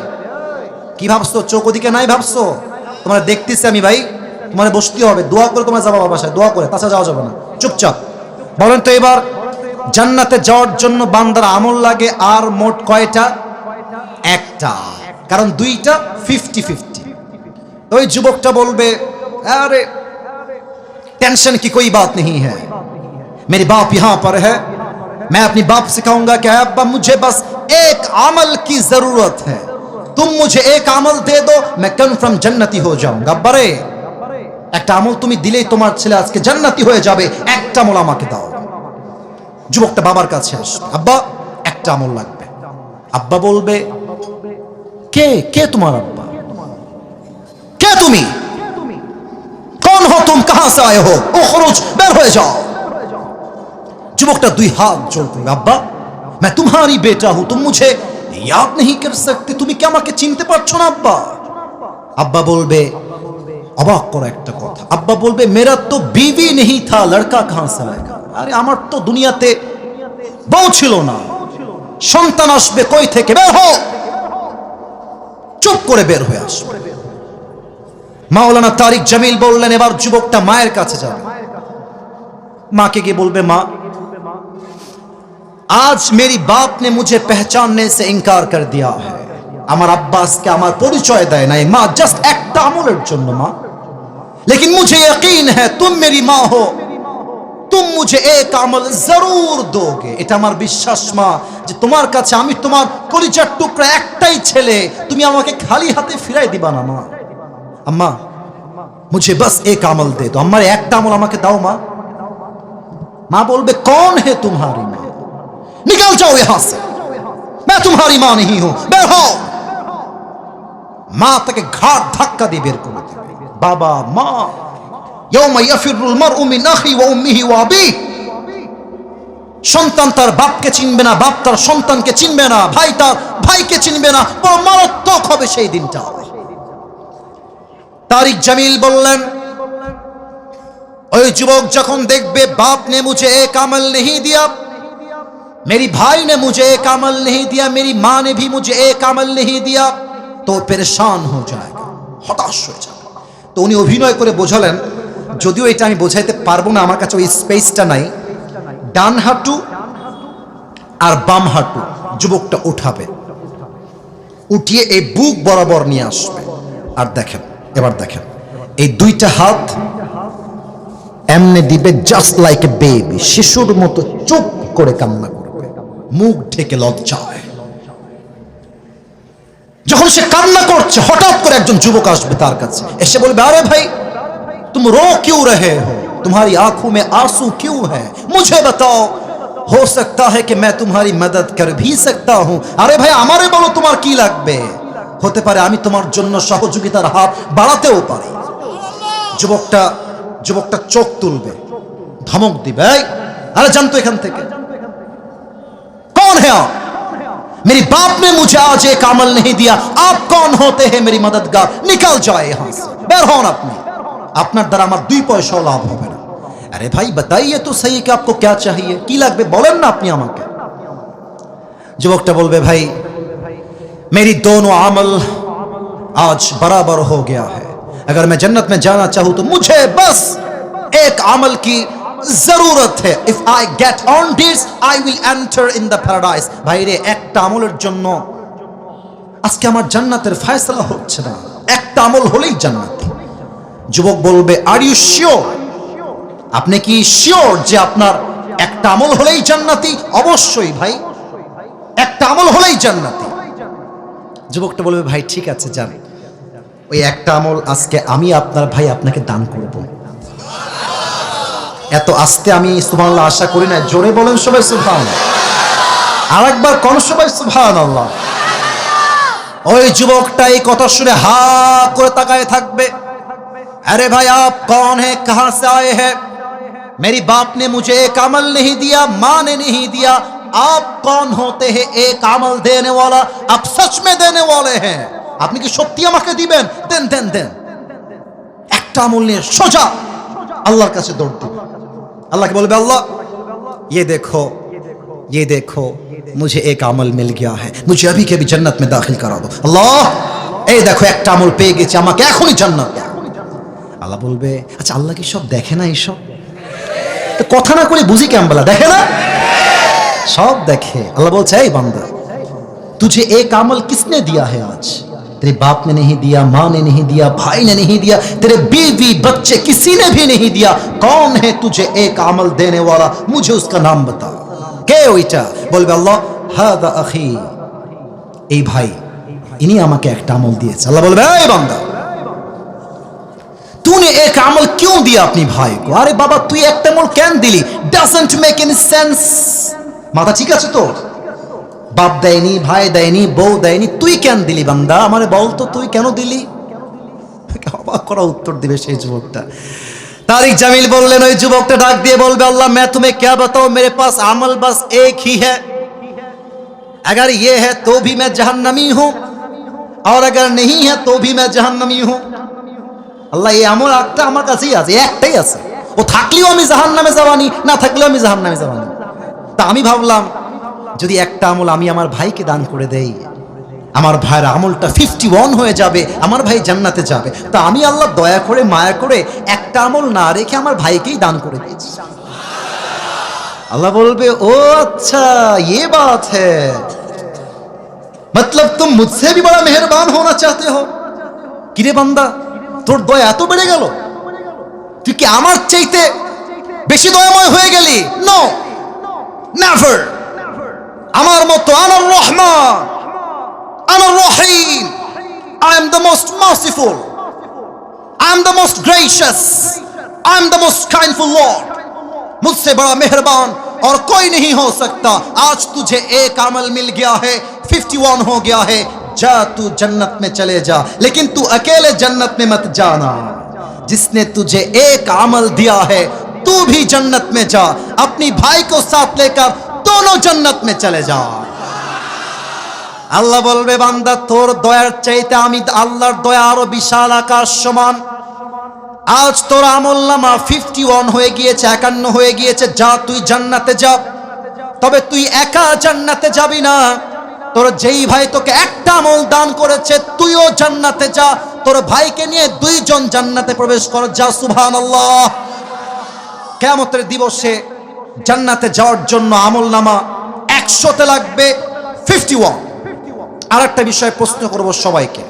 কি ভাবছো? চোখ ওদিকে নাই ভাবছো? তোমরা দেখতেছি আমি ভাই, তোমার বসতে হবে, দোয়া করে তোমার যাবা বাসায়, দোয়া করে, তাছাড়া যাওয়া যাবে না। চুপচাপ বলেন তো এবার, জান্নাতে যাওয়ার জন্য বান্দার আমল লাগে আর মোট কয়টা? একটা, কারণ দুইটা 50-50। ওই যুবকটা বলবে, अरे टेंशन की कोई बात नहीं है, मेरे बाप यहाँ पर है, मैं अपनी बाप से कहूंगा कि अब्बा मुझे बस एक अमल की जरूरत है, तुम मुझे एक अमल दे दो, मैं कन्फर्म जन्नती हो जाऊंगा। अब्बा रे একটা আমল তুমি দিলেই তোমার ছেলে আজকে জান্নাতি হয়ে যাবে, একটা আমল আমাকে দাও। যুবকটা বাবার কাছে আসবে, আব্বা একটা আমল লাগবে। আব্বা বলবে, কে কে তোমার আব্বা? কে তুমি? कौन हो तुम, कहां से आए हो? उखरुज, बेर हो जाओ। যুবকটা দুই হাত জোড় করে, আব্বা मैं तुम्हारी बेटा हूं, तुम मुझे याद नहीं कर सकते, তুমি কি আমাকে চিনতে পারছো না আব্বা? আব্বা বলবে, অবাক করা একটা কথা, আব্বা বলবে, मेरा तो बीवी नहीं था, लड़का कहां से आएगा? আরে আমার তো দুনিয়াতে বউ ছিল না, সন্তান আসবে কই থেকে? বের হও। চুপ করে বের হয়ে আসবে। মাওলানা তারিক জামিল বললেন, এবার যুবকটা মায়ের কাছে যাবে, माँ के गए बोलबे, माँ आज मेरी बाप ने मुझे पहचानने से इनकार कर दिया है, আমার আব্বাসকে আমার পরিচয় দেয় নাই, মা জাস্ট একটা আমলের জন্য মা, लेकिन मुझे यकीन है तुम मेरी माँ हो, तुम मुझे एक अमल जरूर दोगे, এটা আমার বিশ্বাস মা যে তোমার কাছে আমি তোমার কলিজার টুকরা একটাই ছেলে, তুমি আমাকে খালি হাতে ফিরাই দিবা না মা। अम्मा मुझे बस एक अमल दे दो, আমার একটা আমল আমাকে দাও মা। माँ बोलबे, कौन है तुम्हारी माँ? निकल जाओ यहां से, मैं तुम्हारी माँ नहीं हूं, बेर हो। माँ তাকে ঘাট ধাক্কা দিয়ে বের করে দেবে। বাবা মা, يوم يفر المرء من اخيه وامه وابيه, সন্তান তার বাপকে চিনবে না, বাপ তার সন্তানকে চিনবে না, ভাই তার ভাইকে চিনবে না, বড় মারাত্মক হবে সেই দিনটা। তারিক জামিল বললেন, ওই যুবক যখন দেখবে बाप ने मुझे एक अमल नहीं दिया, मेरी भाई ने मुझे एक अमल नहीं दिया, मेरी माँ ने भी मुझे एक अमल नहीं दिया, तो परेशान हो जाएगा, হতাশ হয়ে যাবে। তো উনি অভিনয় করে বোঝালেন, যদিও এটা আমি বোঝাইতে পারবো না, আমার কাছে ওই স্পেসটা নাই, ডান হাঁটু আর বাম হাঁটু যুবকটা উঠাবে, উঠিয়ে এই বুক বরাবর নিয়ে আসবে। আর দেখেন, এবার দেখেন, এই দুইটা হাত এমনি দিবে, জাস্ট লাইক এ বেবি, শিশুর মতো চুপ করে কান্না করবে, মুখ ঢেকে লজ্জায়। যখন সে কান্না করছে, হঠাৎ করে একজন যুবক আসবে তার কাছে, এসে বলবে, আরে ভাই तुम रो क्यों रहे हो, तुम्हारी आंखों में आंसू क्यों है, मुझे बताओ, हो सकता है कि मैं तुम्हारी मदद कर भी सकता हूं। আরে ভাই আমারে বলো তোমার কি লাগবে, হতে পারে আমি তোমার জন্য সহযোগিতার হাত বাড়াতেও পারি। যুবকটা চোখ তুলবে, ধমক দিবে, আরে জানতো এখান থেকে, कौन है आप? मेरी बाप ने मुझे आज एक अमल नहीं दिया, आप कौन होते हैं मेरी मददगार, निकल जाए यहां से, বের হন আপনি, আপনার দ্বারা আমার দুই পয়সাও লাভ হবে না। আরে ভাই बताइए तो सही कि आपको क्या चाहिए, কি লাগবে বলেন না আপনি আমাকে। যুবকটা বলবে, ভাই मेरी दोनों अमल आज बराबर हो गया है, अगर मैं जन्नत में जाना चाहूं तो मुझे बस एक अमल की जरूरत है, if I get on this I will enter in the paradise। ভাই রে, একটা আমলের জন্য আজকে আমার জান্নাতের ফয়সালা হচ্ছে না, একটা আমল হলেই জান্নাত। যুবক বলবে, আর ইউ শিওর, আপনি কি শিওর যে আপনার একটা আমল হলেই জান্নাতি? অবশ্যই ভাই, একটা আমল হলেই জান্নাতি। যুবকটা বলবে, ভাই ঠিক আছে যান, ওই একটা আমল আজকে আমি আপনার ভাই আপনাকে দান করব। এত আস্তে আমি সুবহানাল্লাহ আশা করি না, জোরে বলেন সবাই সুবহানাল্লাহ, আরেকবার কোন সবাই সুবহানাল্লাহ। ওই যুবকটা এই কথা শুনে হা করে তাকায় থাকবে। अरे भाई आप कौन है, कहां से आए हैं? मेरी बाप ने मुझे एक अमल नहीं दिया, माँ ने नहीं दिया, आप कौन होते हैं एक अमल देने वाला, आप सच में देने वाले हैं, আপনি কি সত্যি আমাকে দিবেন? দেন দেন দেন। একটা আমল নিয়ে সোজা আল্লাহর কাছে দৌড় দিবে। আল্লাহকে বলবে, আল্লাহ ये देखो मुझे एक अमल मिल गया है, मुझे अभी के भी जन्नत में दाखिल करा दो। আল্লাহ এই দেখো একটা আমল পেয়ে গেছি, আমাকে এখনই জান্নাত দাও। আল্লাহ বলবে, আচ্ছা আল্লাহ কি সব দেখে না? এইসব কথা না করে বুঝি কেমন বলা, দেখে না? सब देखे। अल्लाह बोलते है बंदा तुझे एक अमल किसने दिया है आज? तेरे बाप ने नहीं दिया, माँ ने नहीं दिया, भाई ने नहीं दिया, तेरे बीवी बच्चे किसी ने भी नहीं दिया। कौन है तुझे एक अमल देने वाला? मुझे उसका नाम बता। কে ওইটা? বলবে আল্লাহ হাদা আখি, এই ভাই ইনি আমাকে একটা আমল দিয়েছে। আল্লাহ বলবে এই বান্দা तूने एक अमल क्यों दिया अपनी भाई को? अरे बाबा तू एक अमल কেন দিলি? doesn't make any sense। মাথা ঠিক আছে তোর? বাপ দেয়নি, ভাই দেয়নি, বউ দেয়নি, তুই কেন দিলি বান্দা? আমারে বল তো তুই কেন দিলি? অবাক করা উত্তর দিবে সেই যুবকটা। तारिक जमील बोललेन ওই যুবকটা ডাক দিয়ে বলবে আল্লাহ मैं तुम्हें क्या बताऊं, मेरे पास अमल बस एक ही है, अगर ये है तो भी मैं जहन्नमी हूं और अगर नहीं है तो भी मैं जहन्नमी हूं। আল্লাহ এই আমল একটা আমার কাছেই আছে, একটাই আছে, ও থাকলেও আমি জাহান্নামে যাবানি, না থাকলেও আমি জাহান্নামে যাবানি। তা আমি ভাবলাম যদি একটা আমল আমি আমার ভাইকে দান করে দেই, আমার ভাইয়ের আমলটা 51 হয়ে যাবে, আমার ভাই জান্নাতে যাবে। তা আমি আল্লাহ দয়া করে মায়া করে একটা আমল না রেখে আমার ভাইকেই দান করে দিয়েছি। अल्लाह बोलबे ओ अच्छा ये बात है, मतलब तुम मुझसे भी बड़ा मेहरबान होना चाहते हो। কিরে বান্দা তোর দয়া এত বেড়ে গেল, তুই কি আমার চাইতে বেশি দয়াময় হয়ে গেলি? No never. আমার মতো আনার রহমান, আনার রহিম, I am the most merciful, I am the most gracious, I am the most kindful Lord। मुझसे बड़ा मेहरबान और कोई नहीं हो सकता। आज तुझे एक अमल मिल गया है, 51 हो गया है, जा तू जन्नत में चले जा, लेकिन तू अकेले जन्नत में मत जाना। जिसने तुझे एक अमल दिया है तू भी जन्नत में जा, अपनी भाई को साथ लेकर दोनों जन्नत में चले जा। আল্লাহ বলবে বান্দা তোর দয়ার চাইতে আমি আল্লাহর দয়া আরো বিশাল আকাশ সমান। আজ তোর আমলনামা 51 হয়ে গিয়েছে, 51 হয়ে গিয়েছে, যা তুই জান্নাতে যা। তবে তুই একা জান্নাতে যাবি না, তোর যেই ভাই তোকে একটা আমল দান করেছে তুইও জান্নাতে যা, তোর ভাইকে নিয়ে দুইজন জান্নাতে প্রবেশ কর, যা সুবহানাল্লাহ। কিয়ামতের দিবসে জান্নাতে যাওয়ার জন্য আমলনামা 100তে লাগবে 51। আর একটা বিষয় প্রশ্ন করব সবাইকে,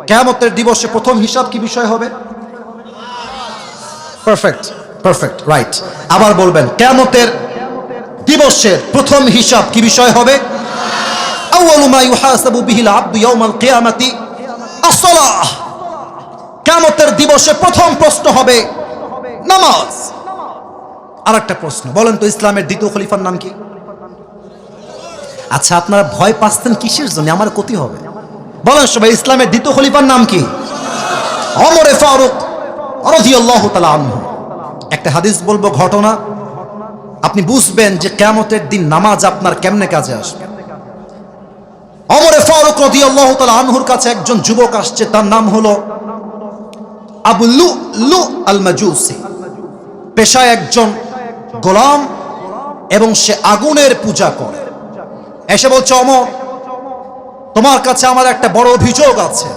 কিয়ামতের দিবসে প্রথম হিসাব কি বিষয় হবে? Perfect perfect right. আবার বলবেন কিয়ামতের দিবসের প্রথম হিসাব কি বিষয় হবে? আউয়ালু মা ইউহাসাবু বিহিল আবদু ইয়াউমাল কিয়ামাতি আস-সালাহ। কিয়ামতের দিবসে প্রথম প্রশ্ন হবে নামাজ। আর একটা প্রশ্ন, বলেন তো ইসলামের দ্বিতীয় খলিফার নাম কি? আচ্ছা আপনারা ভয় পাচ্ছেন কিসের জন্য? আমার ক্ষতি হবে। বলেন সবাই ইসলামের দ্বিতীয় খলিফার নাম কি? ওমর ফারুক রাদিয়াল্লাহু তাআলা আনহু। একটা হাদিস বলবো, ঘটনা, আপনি বুঝবেন যে কিয়ামতের দিন নামাজ আপনার কেমনে কাজে আসবে। ওমর ফারুক রাদিয়াল্লাহু তাআলা আনহুর কাছে একজন যুবক আসছে, তার নাম হলো আবু লুলু আল মাজুসি, পেশায় একজন গোলাম এবং সে আগুনের পূজা করে। এসে বলছে ওমর তোমার কাছে আমার একটা বড় অভিযোগ আছে।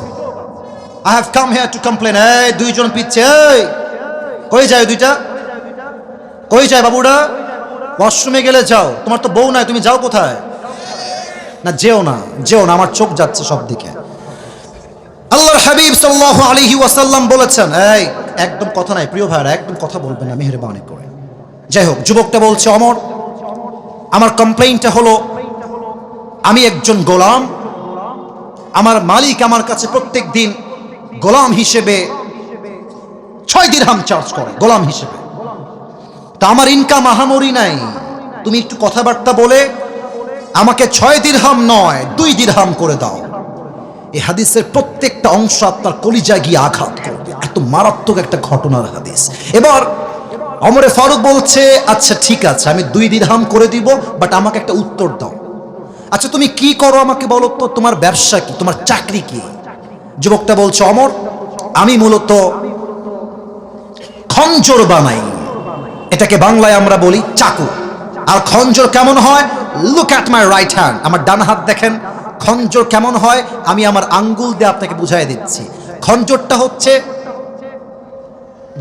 I have come here to complain। এই দুইজন পিচ্ছে, এই কই যায় দুইটা? কই যায় বাবুরা? ওয়াশরুমে গেলে যাও, তোমার তো বউ নাই, তুমি যাও কোথায়? না যেও না, যেও না, আমার চোখ যাচ্ছে সব দিকে। আল্লাহর হাবিব সাল্লাল্লাহু আলাইহি ওয়াসাল্লাম বলেছেন এই একদম কথা নাই প্রিয় ভাইরা, একদম কথা বলবেন না মেহেরবানি করে। যাই হোক, যুবকটা বলছে ওমর আমার কমপ্লেইনটা হলো আমি একজন গোলাম, আমার মালিক আমার কাছে প্রত্যেক দিন গোলাম হিসেবে 6 দিরহাম চার্জ করে, গোলাম হিসেবে। তা আমার ইনকাম আহামরি নাই, তুমি একটু কথাবার্তা বলে আমাকে 6 দিরহাম নয় 2 দিরহাম করে দাও। এই হাদিসের প্রত্যেকটা অংশ আপনার কলিজায় গিয়ে আঘাত করবে, এত মারাত্মক একটা ঘটনার হাদিস। এবার ওমর ফারুক বলছে আচ্ছা ঠিক আছে আমি 2 দিরহাম করে দিব, বাট আমাকে একটা উত্তর দাও। আচ্ছা তুমি কি করো আমাকে বলো তো, তোমার ব্যবসা কি, তোমার চাকরি কি? যুবকটা বলছে ওমর আমি মূলত খঞ্জর বানাই, এটাকে বাংলায় আমরা বলি চাকু। আর খঞ্জর কেমন হয়? Look at my right hand, আমার ডান হাত দেখেন খঞ্জর কেমন হয়, আমি আমার আঙ্গুল দিয়ে আপনাকে বুঝাই দিচ্ছি। খঞ্জরটা হচ্ছে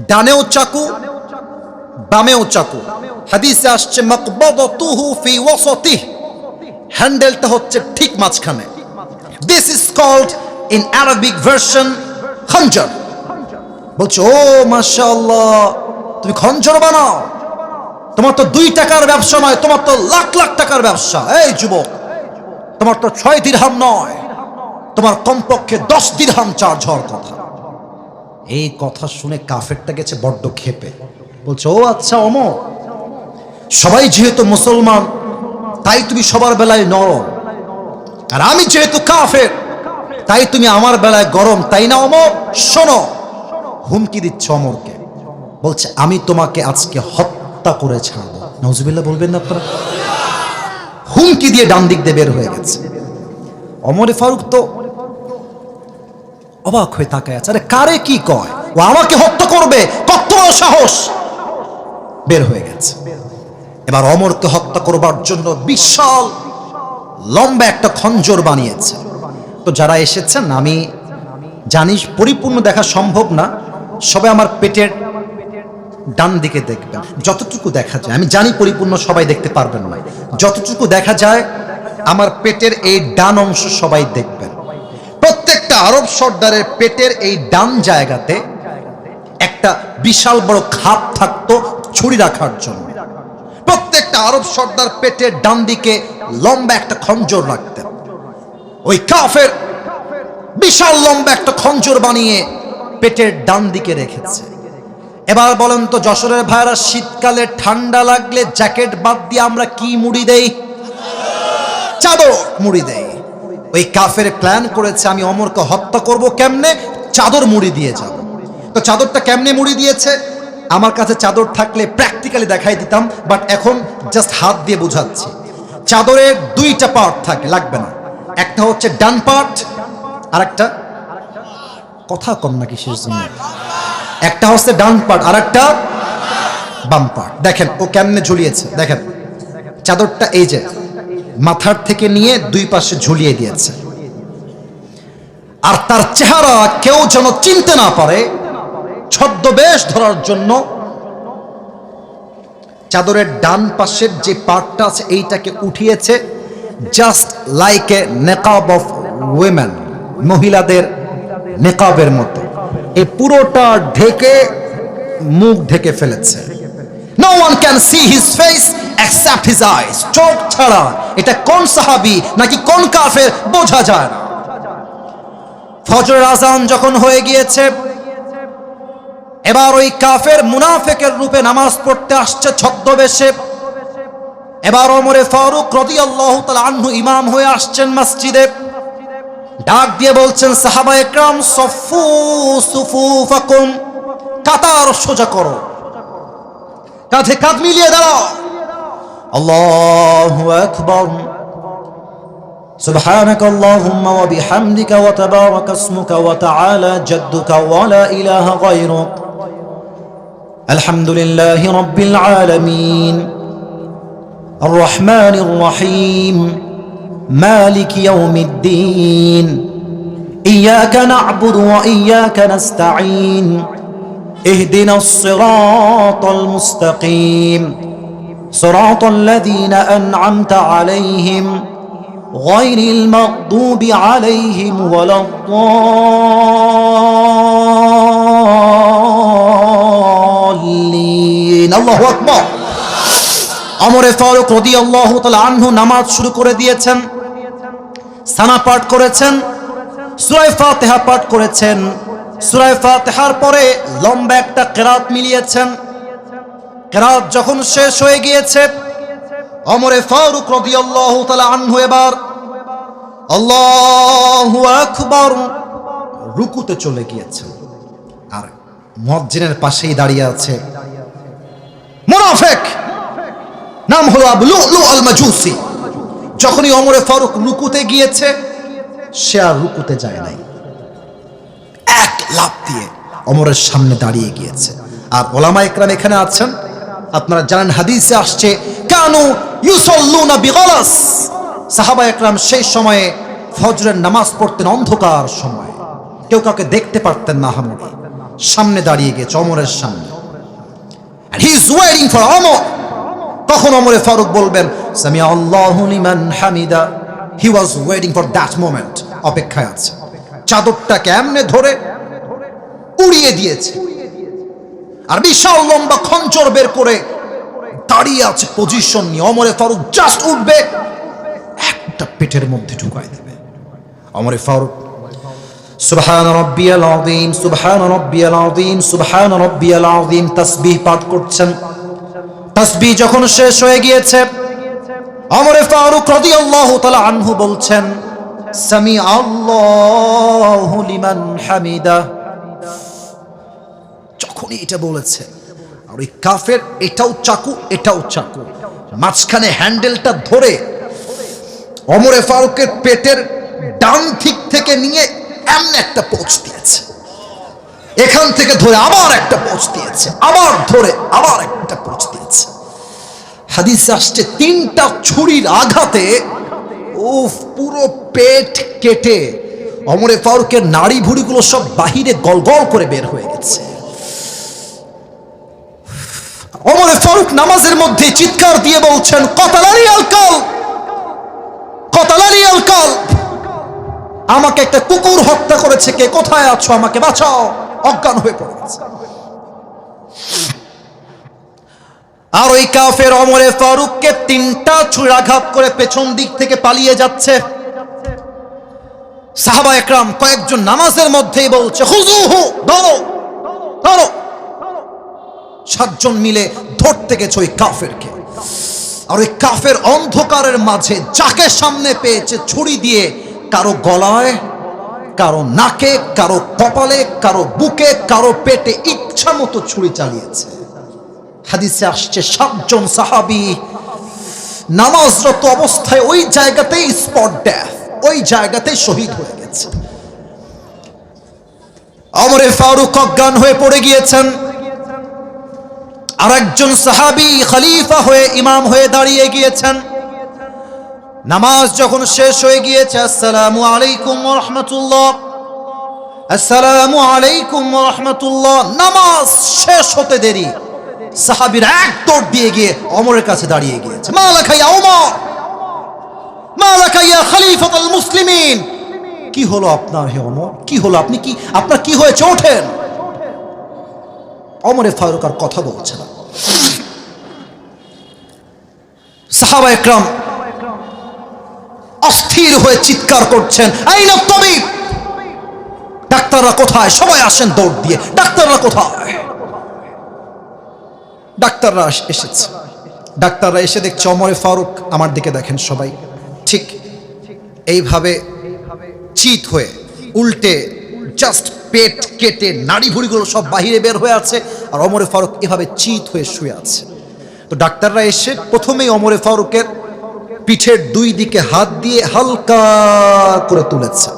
ডানেও চাকু বামেও চাকু। হাদিসে আসছে মাকবাদাতুহু ফি ওয়াসাতিহি, হ্যান্ডেলটা হচ্ছে ঠিক মাঝখানে। This is called in Arabic version খঞ্জর। বলছে ও মাশাআল্লাহ, তুমি খঞ্জর বানাও? তোমার তো 2 টাকার ব্যবসা নয়, তোমার তো লাখ লাখ টাকার ব্যবসা। এই যুবক, তোমার তো 6 দিরহাম নয়, তোমার কমপক্ষে 10 দিরহাম চার্জ হওয়ার কথা। এই কথা শুনে কাফেরটা গেছে বড্ড ক্ষেপে। বলছে ও আচ্ছা অমর, সবাই যেহেতু মুসলমান তাই তুমি সবার বেলায় নরম, আর আমি যেহেতু কাফের তাই তুমি আমার বেলায় গরম, তাই না অমর? শোনো, হুমকি দিচ্ছে অমরকে। বলছে আমি তোমাকে আজকে হত্যা করে ছাড়বো। নাউজুবিল্লাহ বলবেন না আপনারা? হুমকি দিয়ে ডান দিক দিয়ে বের হয়ে গেছে। ওমরে ফারুক তো অবাক হয়ে তাকায় আছে, আরে কারে কি কয়, ও আমাকে হত্যা করবে, কত সাহস! বের হয়ে গেছে। এবার ওমরকে হত্যা করবার জন্য বিশাল লম্বা একটা খঞ্জর বানিয়েছে। তো যারা এসেছেন, আমি জানি পরিপূর্ণ দেখা সম্ভব না, সবাই আমার পেটের ডান দিকে দেখবেন, যতটুকু দেখা যায়। আমি জানি পরিপূর্ণ সবাই দেখতে পারবেন না, যতটুকু দেখা যায় আমার পেটের এই ডান অংশ সবাই দেখবেন। প্রত্যেকটা আরব সর্দারের পেটের এই ডান জায়গাতে একটা বিশাল বড় খাপ থাকতো ছুরি রাখার জন্য। প্রত্যেকটা আরব সর্দার পেটের ডান দিকে লম্বা একটা খঞ্জর রাখতেন। ওই কাফের বিশাল লম্বা একটা খঞ্জর বানিয়ে পেটের ডান দিকে রেখেছে। এবার বলেন তো যশোরের ভাইরা, শীতকালে ঠান্ডা লাগলে জ্যাকেট বাদ দিয়ে আমরা কি মুড়ি দেই? চাদর মুড়ি দেই। ওই কাফের প্ল্যান করেছে আমি ওমরকে হত্যা করব কেমনে, চাদর মুড়ি দিয়ে যাব। তো চাদরটা কেমনে মুড়ি দিয়েছে? আমার কাছে চাদর থাকলে প্র্যাকটিক্যালি দেখাই দিতাম, বাট এখন জাস্ট হাত দিয়ে বুঝাচ্ছি। চাদরের 2টা পার্ট থাকে, লাগবে না। একটা হচ্ছে ডান পার্ট, আর একটা কথা কম নাকি শেষ জন্য, একটা হচ্ছে ডান পার্ট আর একটা বাম পার্ট। দেখেন ও কেমনে ঝুলিয়েছে, দেখেন চাদরটা এই যে মাথার থেকে নিয়ে 2 পাশে ঝুলিয়ে দিয়েছে। আর তার চেহারা কেউ যেন চিনতে না পারে, ছদ্মবেশ ধরার জন্য চাদরের ডান পাশের যে পার্টটা আছে এইটাকে উঠিয়েছে, জাস্ট লাইক এ নেকাব অফ উইমেন, মহিলাদের নেকাবের মতো। এই পুরোটা ঢেকে মুখ ঢেকে ফেলেছে। No one can see his face except his eyes. চোখ ছাড়া এটা কোন সাহাবী নাকি কোন কাফের বোঝা যায় না। ফজরের আজান যখন হয়ে গিয়েছে, এবার ওই কাফের মুনাফিকের রূপে নামাজ পড়তে আসছে ছদ্মবেশে। এবার ওমরে ফারুক রাদিয়াল্লাহু তাআলা আনহু ইমাম হয়ে আসছেন মসজিদে। ডাক দিয়ে বলছেন, সাহাবায়ে কেরাম সফু সুফুফাকুম, কাতার সোজা করো, কাঁধে কাঁধ মিলিয়ে দাঁড়াও। আল্লাহু আকবার, সুবহানাকা আল্লাহুম্মা ওয়া বিহামদিকা ওয়া তাবারাকা ইসমুকা ওয়া তাআলা জাদ্দুকা ওয়া লা ইলাহা গায়রুক, আলহামদুলিল্লাহি রাব্বিল আলামিন, আর রহমানির রহিম, মালিক ইয়াউমিদ্দিন, ইয়্যাকা না'বুদু ওয়া ইয়্যাকা নাস্তাঈন, ইহদিনাস সিরাতাল মুস্তাকিম, সিরাতাল লাযীনা আন'আমতা আলাইহিম গায়রিল মাগদুবি আলাইহিম ওয়ালাদ-দাল্লিন। আল্লাহু আকবার। ওমরে ফারুক রাদিয়াল্লাহু তাআলা আনহু নামাজ শুরু করে দিয়েছেন। সানা পাঠ করেছেন, সূরা ফাতিহা পাঠ করেছেন। সূরা ফাতিহার পরে লম্বা একটা কিরাত মিলিয়েছেন। কিরাত যখন শেষ হয়ে গিয়েছে, ওমরে ফারুক রাদিয়াল্লাহু তাআলা আনহু এবার আল্লাহু আকবার রুকুতে চলে গিয়েছেন। আর মুয়াজ্জিনের পাশেই দাঁড়িয়ে আছে মুনাফিক, নাম হলো আবু লুলু আল মাজুসি। যখনই ওমরে ফারুক রুকুতে গিয়েছে, সে আর রুকুতে যায় নাই, এক লাফ দিয়ে ওমরের সামনে দাঁড়িয়ে গিয়েছে। আর ওলামা ইকরাম এখানে আছেন, আপনারা জানেন হাদিসে আসছে কানু ইউসাল্লুনা বিগলাস, সাহাবা ইকরাম সেই সময়ে ফজরের নামাজ পড়তেন অন্ধকার সময়, কেউ কাউকে দেখতে পারতেন না। আহামরি সামনে দাঁড়িয়ে গেছে ওমরের সামনে, and he is waiting for Omar. তখন ওমর ফারুক বলবেন সামিআ আল্লাহু লিমান হামিদা। He was waiting for that moment, অপেক্ষায় আছে। চাদরটা কেমনে ধরে উড়িয়ে দিয়েছে, আর বিশাল লম্বা খঞ্জর বের করে দাঁড়িয়ে আছে পজিশন নিয়ে। ওমর ফারুক জাস্ট উঠবে, একটা পেটের মধ্যে ঢুকাই দেবে। ওমর ফারুক সুবহান রাব্বিয়াল আযীম, সুবহান রাব্বিয়াল আযীম, সুবহান রাব্বিয়াল আযীম তাসবিহ পাঠ করছেন। তাসবিহ যখন শেষ হয়ে গিয়েছে, ওমর ফারুক রাদিয়াল্লাহু তাআলা আনহু বলছেন সামিআ আল্লাহু লিমান হামিদা। যখনই এটা বলেছে, আর ওই কাফের এটাও চাকু এটাও চাকু, মাঝখানে হ্যান্ডেলটা ধরে ওমর ফারুকের পেটের ডান দিক থেকে নিয়ে এমন একটা পোঁচ দিয়েছে, এখান থেকে ধরে আবার একটা পোঁচ দিয়েছে, আবার ধরে আবার একটা পোঁচ দিয়েছে। হাদিসে আসছে 3টা ছুরির আঘাতে পুরো পেট কেটে ওমর ফারুকের নাড়ি ভুড়িগুলো সব বাহিরে গলগল করে বের হয়ে গেছে। ওমর ফারুক নামাজের মধ্যে চিৎকার দিয়ে বলছেন কতালানি আল কলব, কতালানি আল কলব, আমাকে একটা কুকুর হত্যা করেছে, কে কোথায় আছো, আমাকে বাঁচাও। অজ্ঞান হয়ে পড়ে গেছে। আর ওই কাফের ওমর ফারুককে 3টা ছুরাঘাত করে পেছন দিক থেকে পালিয়ে যাচ্ছে। সাহাবা একরাম কয়েকজন নামাজের মধ্যেই বলছে খুজুহু, ধরো ধরো। 7 জন মিলে ধরতে গেছে ওই কাফেরকে। আর ওই কাফের অন্ধকারের মাঝে যাকে সামনে পেয়েছে ছুরি দিয়ে কারো গলায়, কারো নাকে, কারো কপালে, কারো বুকে, কারো পেটে ইচ্ছা মতো ছুরি চালিয়েছে। হাদিসে আসছে 7 জন সাহাবী নামাজরত অবস্থায় ওই জায়গাতেই স্পট ডেথ, ওই জায়গাতেই শহীদ হয়ে গেছে। ওমর ফারুক অজ্ঞান হয়ে পড়ে গিয়েছেন। আর একজন সাহাবী খলিফা হয়ে ইমাম হয়ে দাঁড়িয়ে গিয়েছেন। নামাজ যখন শেষ হয়ে গিয়েছে, আসসালামু আলাইকুম ওয়া রাহমাতুল্লাহ, আসসালামু আলাইকুম ওয়া রাহমাতুল্লাহ, নামাজ শেষ হতে দেরি সাহাবীর এক দৌড় দিয়ে গিয়ে ওমরের কাছে দাঁড়িয়ে গিয়েছে। মালাকা ইয়া ওমর, মালাকা ইয়া খলিফাতুল মুসলিমিন, কি হলো আপনার হে ওমর, কি হলো, আপনি কি, আপনার কি হয়েছে, ওঠেন। ওমর ফারুক আর কথা বলছে না। সাহাবা একরাম অস্থির হয়ে চিৎকার করছেন আইনা তাবিব, ডাক্তাররা কোথায়, সবাই আসেন দৌড় দিয়ে, ডাক্তাররা কোথায়। ডাক্তাররা এসেছে। ডাক্তাররা এসে দেখছে ওমর ফারুক আমার দিকে দেখেন সবাই, ঠিক এইভাবে চিত হয়ে উল্টে জাস্ট পেট কেটে নাড়ি ভুড়িগুলো সব বাহিরে বের হয়ে আছে, আর ওমর ফারুক এভাবে চিত হয়ে শুয়ে আছে। তো ডাক্তাররা এসে প্রথমেই ওমর ফারুকের পিঠের 2 দিকে হাত দিয়ে হালকা করে তুলেছে,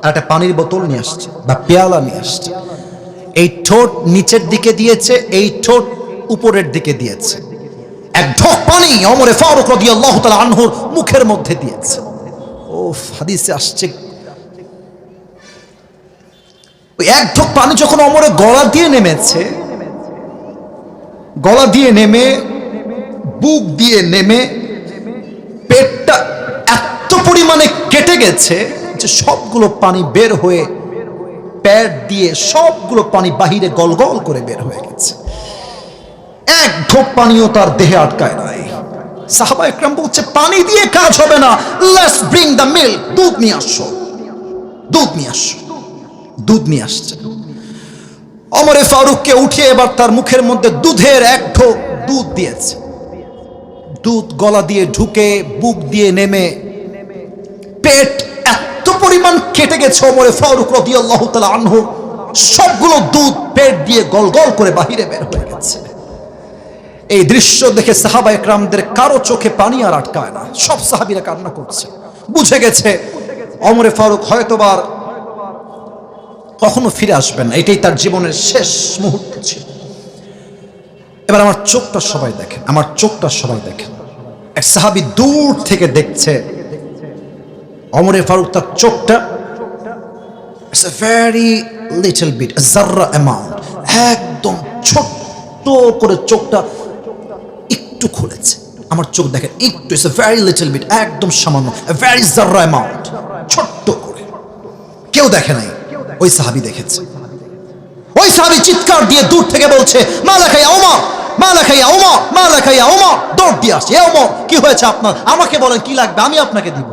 আর একটা পানির বোতল নিয়ে আসছে বা পেয়ালা নিয়ে আসছে। এই ঠোঁট নিচের দিকে দিয়েছে, এই ঠোঁট উপরের দিকে দিয়েছে। এক ঢোক পানি ওমর ফারুক রাদিয়াল্লাহু তাআলা আনহুর মুখের মধ্যে দিয়েছে। হাদিসে আসছে ওই এক ঢোক পানি যখন ওমরের গলা দিয়ে নেমেছে, গলা দিয়ে নেমে বুক দিয়ে নেমে পেটটা এত পরিমাণে কেটে গেছে যে সবগুলো পানি বের হয়ে পেট দিয়ে সবগুলো পানি বাহিরে গলগল করে বের হয়ে গেছে। এক ঢোক পানিও তার দেহে আটকায় নাই। সাহাবা একরাম বলছে পানি দিয়ে কাজ হবে না, লেটস ব্রিং দ্য মিল্ক, দুধ নিয়ে আসো, দুধ নিয়ে আসো। দুধ নিয়ে আসছে। ওমর ফারুককে উঠিয়ে এবার তার মুখের মধ্যে দুধের এক ঢোক দুধ দিয়েছে। দুধ গলা দিয়ে ঢুকে বুক দিয়ে নেমে পেট এত পরিমাণ কেটে গেছে ওমর ফারুক রাদিয়াল্লাহু তাআলা আনহু, সবগুলো দুধ পেট দিয়ে গলগল করে বাহিরে বের হয়ে গেছে। এই দৃশ্য দেখে সাহাবা একরামদের কারো চোখে পানি আর আটকায় না, সব সাহাবীরা কান্না করছে। বুঝে গেছে ওমর ফারুক হয়তোবা কখনো ফিরে আসবেন না, এটাই তার জীবনের শেষ মুহূর্ত ছিল। এবার আমার চোখটা সবাই দেখেন, আমার চোখটা সবাই দেখেন। এক সাহাবী দূর থেকে দেখছে ওমর ফারুক তার চোখটা it's a very little bit, জাররা অ্যামাউন্ট, একদম ছোট্ট করে চোখটা একটু খুলেছে, আমার চোখ দেখেন একটু, it's a very little bit, একদম সামান্য, এ ভেরি জাররা অ্যামাউন্ট, ছোট্ট করে। কেউ দেখে নাই, ওই সাহাবী দেখেছে। ওই সাহাবী চিৎকার দিয়ে দূর থেকে বলছে, মালাকা ইয়া উমর, মালাকা ইয়া উমর, মালাকা ইয়া উমর। দৌড় দিয়ে আসছে, এ উমর কি হয়েছে আপনার, আমাকে বলেন কি লাগবে, আমি আপনাকে দিব।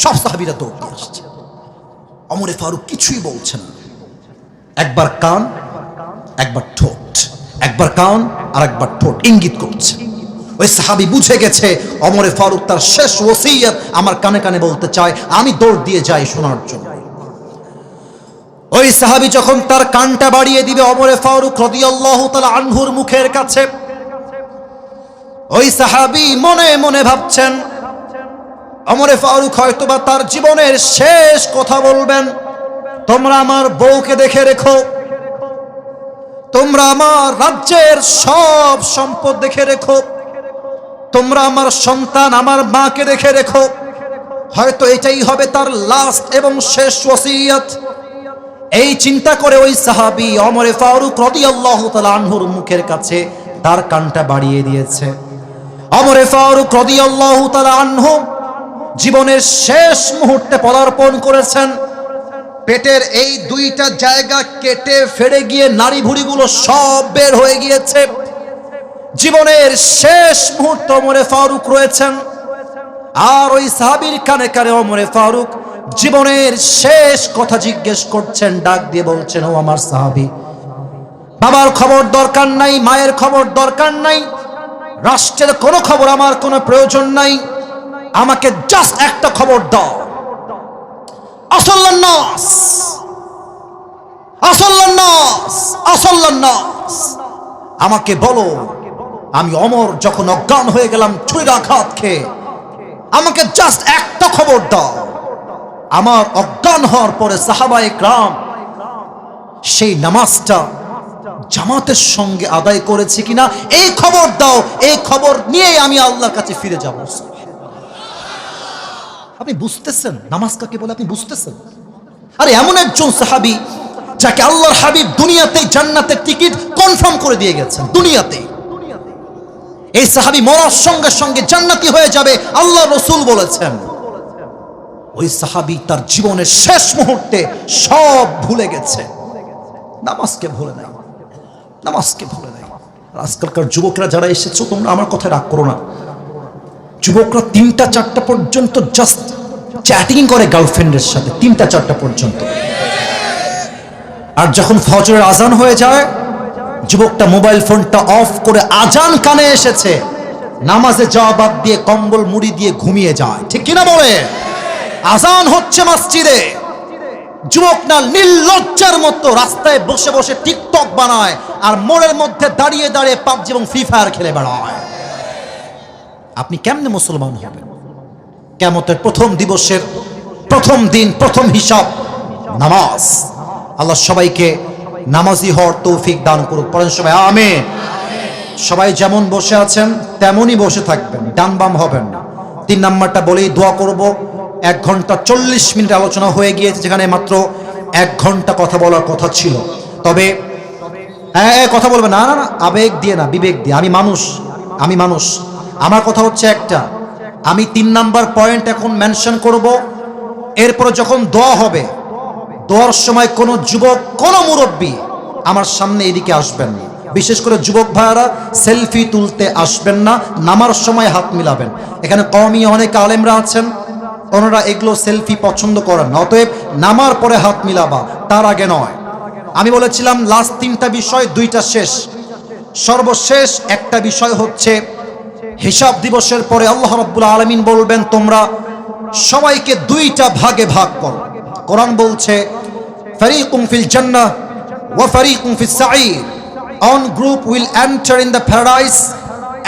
সব সাহাবীরা দৌড় দিয়ে আসছে। ওমর ফারুক কিছুই বলছে না, একবার কান একবার ঠোঁট, একবার কান আর একবার ঠোঁট ইঙ্গিত করছে। ওই সাহাবী বুঝে গেছে ওমর ফারুক তার শেষ ওসিয়ত আমার কানে কানে বলতে চায়, আমি দৌড় দিয়ে যাই শোনার জন্য। ওই সাহাবী যখন তার কানটা বাড়িয়ে দিবে ওমর ফারুক রাদিয়াল্লাহু তাআলা আনহুর মুখের কাছে, ওই সাহাবী মনে মনে ভাবছেন ওমর ফারুক হয়তোবা তার জীবনের শেষ কথা বলবেন, তোমরা আমার বউকে দেখে রেখো, তোমরা আমার রাজ্যের সব সম্পদ দেখে রেখো, তোমরা আমার সন্তান আমার মাকে দেখে রেখো। হয়তো এটাই হবে তার লাস্ট এবং শেষ ওসিয়ত। এই চিন্তা করে ওই সাহাবী ওমর ফারুক রাদিয়াল্লাহু তাআলা আনহুর মুখের কাছে তার কানটা বাড়িয়ে দিয়েছে। ওমর ফারুক রাদিয়াল্লাহু তাআলা আনহু জীবনের শেষ মুহূর্তে পদার্পণ করেছেন। পেটের এই দুইটা জায়গা কেটে ফেড়ে গিয়ে নাড়ি ভুড়িগুলো সব বের হয়ে গিয়েছে। জীবনের শেষ মুহূর্তে ওমর ফারুক রয়েছেন, আর ওই সাহাবীর কানে কানে ওমর ফারুক জীবনের শেষ কথা জিজ্ঞেস করছেন, ডাক দিয়ে বলছেন, ও আমার সাহাবী, বাবার খবর দরকার নাই, মায়ের খবর দরকার নাই, রাষ্ট্রের কোনো খবর আমার কোনো প্রয়োজন নাই, আমাকে জাস্ট একটা খবর দাও, আসল্লান নাস, আসল্লান নাস, আসল্লান নাস, আমাকে বলো আমি ওমর যখন অজ্ঞান হয়ে গেলাম ছুরির আঘাত খেয়ে, আমাকে জাস্ট একটা খবর দাও, আমার অজ্ঞান হওয়ার পরে সাহাবায়ে কেরাম সেই নামাজটা জামাতের সঙ্গে আদায় করেছে কিনা এই খবর দাও, এই খবর নিয়ে আমি আল্লাহর কাছে ফিরে যাব। আপনি বুঝতেছেন নামাজ কাকে বলে? আপনি বুঝতেছেন? আরে এমন একজন সাহাবী যাকে আল্লাহর হাবিব দুনিয়াতেই জান্নাতের টিকিট কনফার্ম করে দিয়ে গেছেন, দুনিয়াতেই। এই সাহাবী মরার সঙ্গে সঙ্গে জান্নাতি হয়ে যাবে, আল্লাহ রাসূল বলেছেন। ওই সাহাবী তার জীবনের শেষ মুহূর্তে সব ভুলে গেছে, নামাজকে ভুলে নাই, নামাজকে ভুলে নাই। আজকালকার যুবকরা যারা এসেছো, তোমরা আমার কথা রাগ করো না, যুবকরা 3টা 4টা পর্যন্ত জাস্ট চ্যাটিং করে গার্লফ্রেন্ডের সাথে, 3টা 4টা পর্যন্ত। আর যখন ফজরের আজান হয়ে যায়, যুবকটা মোবাইল ফোনটা অফ করে, আজান কানে এসেছে, নামাজে যাওয়া বাদ দিয়ে কম্বল মুড়ি দিয়ে ঘুমিয়ে যায়। ঠিক কিনা বলে? আজান হচ্ছে মসজিদে, যুবক না নির্লজ্জার মতো রাস্তায় বসে বসে টিকটক বানায়, আর মোড়ের মধ্যে দাঁড়িয়ে দাঁড়িয়ে পাবজি এবং ফ্রি ফায়ার খেলে বেড়ায়। আপনি কেমনে মুসলমান হবেন? কিয়ামতের প্রথম দিবসের প্রথম দিন, প্রথম হিসাব নামাজ। আল্লাহ সবাইকে নামাজি হওয়ার তৌফিক দান করুক। পড়েন সবাই আমিন। সবাই যেমন বসে আছেন তেমনই বসে থাকবেন, ডান বাম হবেন না। 3 নাম্বারটা বলেই দোয়া করব। 1 ঘন্টা 40 মিনিট আলোচনা হয়ে গিয়েছে, যেখানে মাত্র 1 ঘন্টা কথা বলার কথা ছিল। তবে কথা বলবে না, না না, আবেগ দিয়ে না, বিবেক দিয়ে। আমি মানুষ, আমার কথা হচ্ছে একটা। আমি 3 নাম্বার পয়েন্ট এখন মেনশন করব। এরপরে যখন দোয়া হবে, দোয়ার সময় কোনো যুবক, কোনো মুরব্বী আমার সামনে এদিকে আসবেন না। বিশেষ করে যুবক ভাইয়ারা সেলফি তুলতে আসবেন না, নামার সময় হাত মিলাবেন। এখানে কওমি অনেক আলেমরা আছেন, ওনারা এগুলো সেলফি পছন্দ করেন না। অতএব নামার পরে হাত মিলাবা, তার আগে নয়। আমি বলেছিলাম লাস্ট 3টা বিষয়, 2টা শেষ। সর্বশেষ একটা বিষয় হচ্ছে হিসাব দিবসের পরে আল্লাহ রাব্বুল আলামিন বলবেন, তোমরা সবাইকে 2টা ভাগে ভাগ করো। কোরআন বলছে, ফারিকুম ফিল জান্নাহ ওয়া ফারিকুম ফিস সাঈর। One group will enter in the paradise,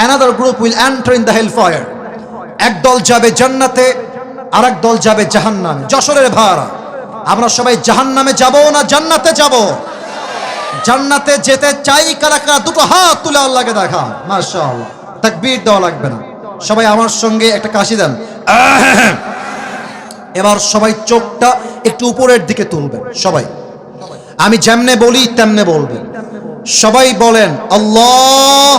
another group will enter in the hellfire. একদল যাবে জান্নাতে, আরেক দল যাবে জাহান্নামে। যশোরের ভাইরা, আমরা সবাই জাহান্নামে যাব না জান্নাতে যাব? জান্নাতে যেতে চাই কারা কারা? দুটো হাত তুলে আল্লাহকে দেখা। মাশাআল্লাহ, তাকবীর দেওয়া লাগবে না। সবাই আমার সঙ্গে একটা কাশি দেন। এবার সবাই চোখটা একটু উপরের দিকে তুলবেন। সবাই আমি যেমনে বলি তেমনে বলবেন। সবাই বলেন আল্লাহ,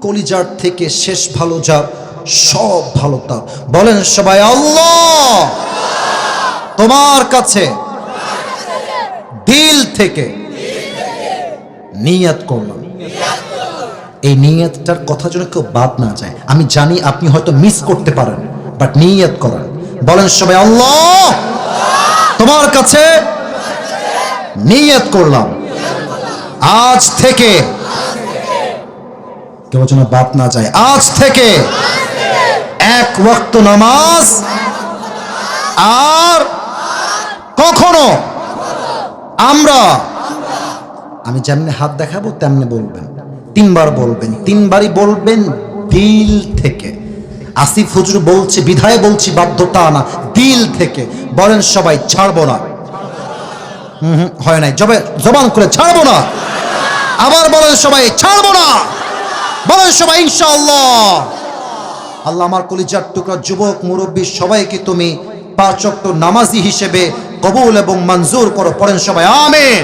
কলিজার থেকে শেষ ভালো যার, সব ভালো তার। বলেন সবাই আল্লাহ। তোমার কাছে দিল থেকে নিয়ত করলাম, এই নিয়তটার কথা যেন কেউ বাদ না যায়। আমি জানি আপনি হয়তো মিস করতে পারেন, বাট নিয়ত করেন। বলেন সবাই আল্লাহ, তোমার কাছে নিয়ত করলাম, আজ থেকে কেউ যেন বাদ না যায়, আজ থেকে এক ওয়াক্ত নামাজ আর কখনো আমরা, আমি যেমনি হাত দেখাবো তেমনি বলবেন, তিনবার বলবেন, তিনবারই বলবেন দিল থেকে। আসিফ হুজুর বলছে বিধায় বলছি, বাধ্যতা না, দিল থেকে। বলেন সবাই ছাড়বো না। হয় নাই, জবান করে ছাড়বো না। আবার বলেন সবাই ছাড়বো না। বলেন সবাই ইনশাআল্লাহ। আল্লাহ আমার কলিজার টুকরা যুবক মুরব্বী সবাইকে তুমি 5 ওয়াক্ত নামাজি হিসেবে কবুল এবং মঞ্জুর করো। পড়েন সবাই আমিন।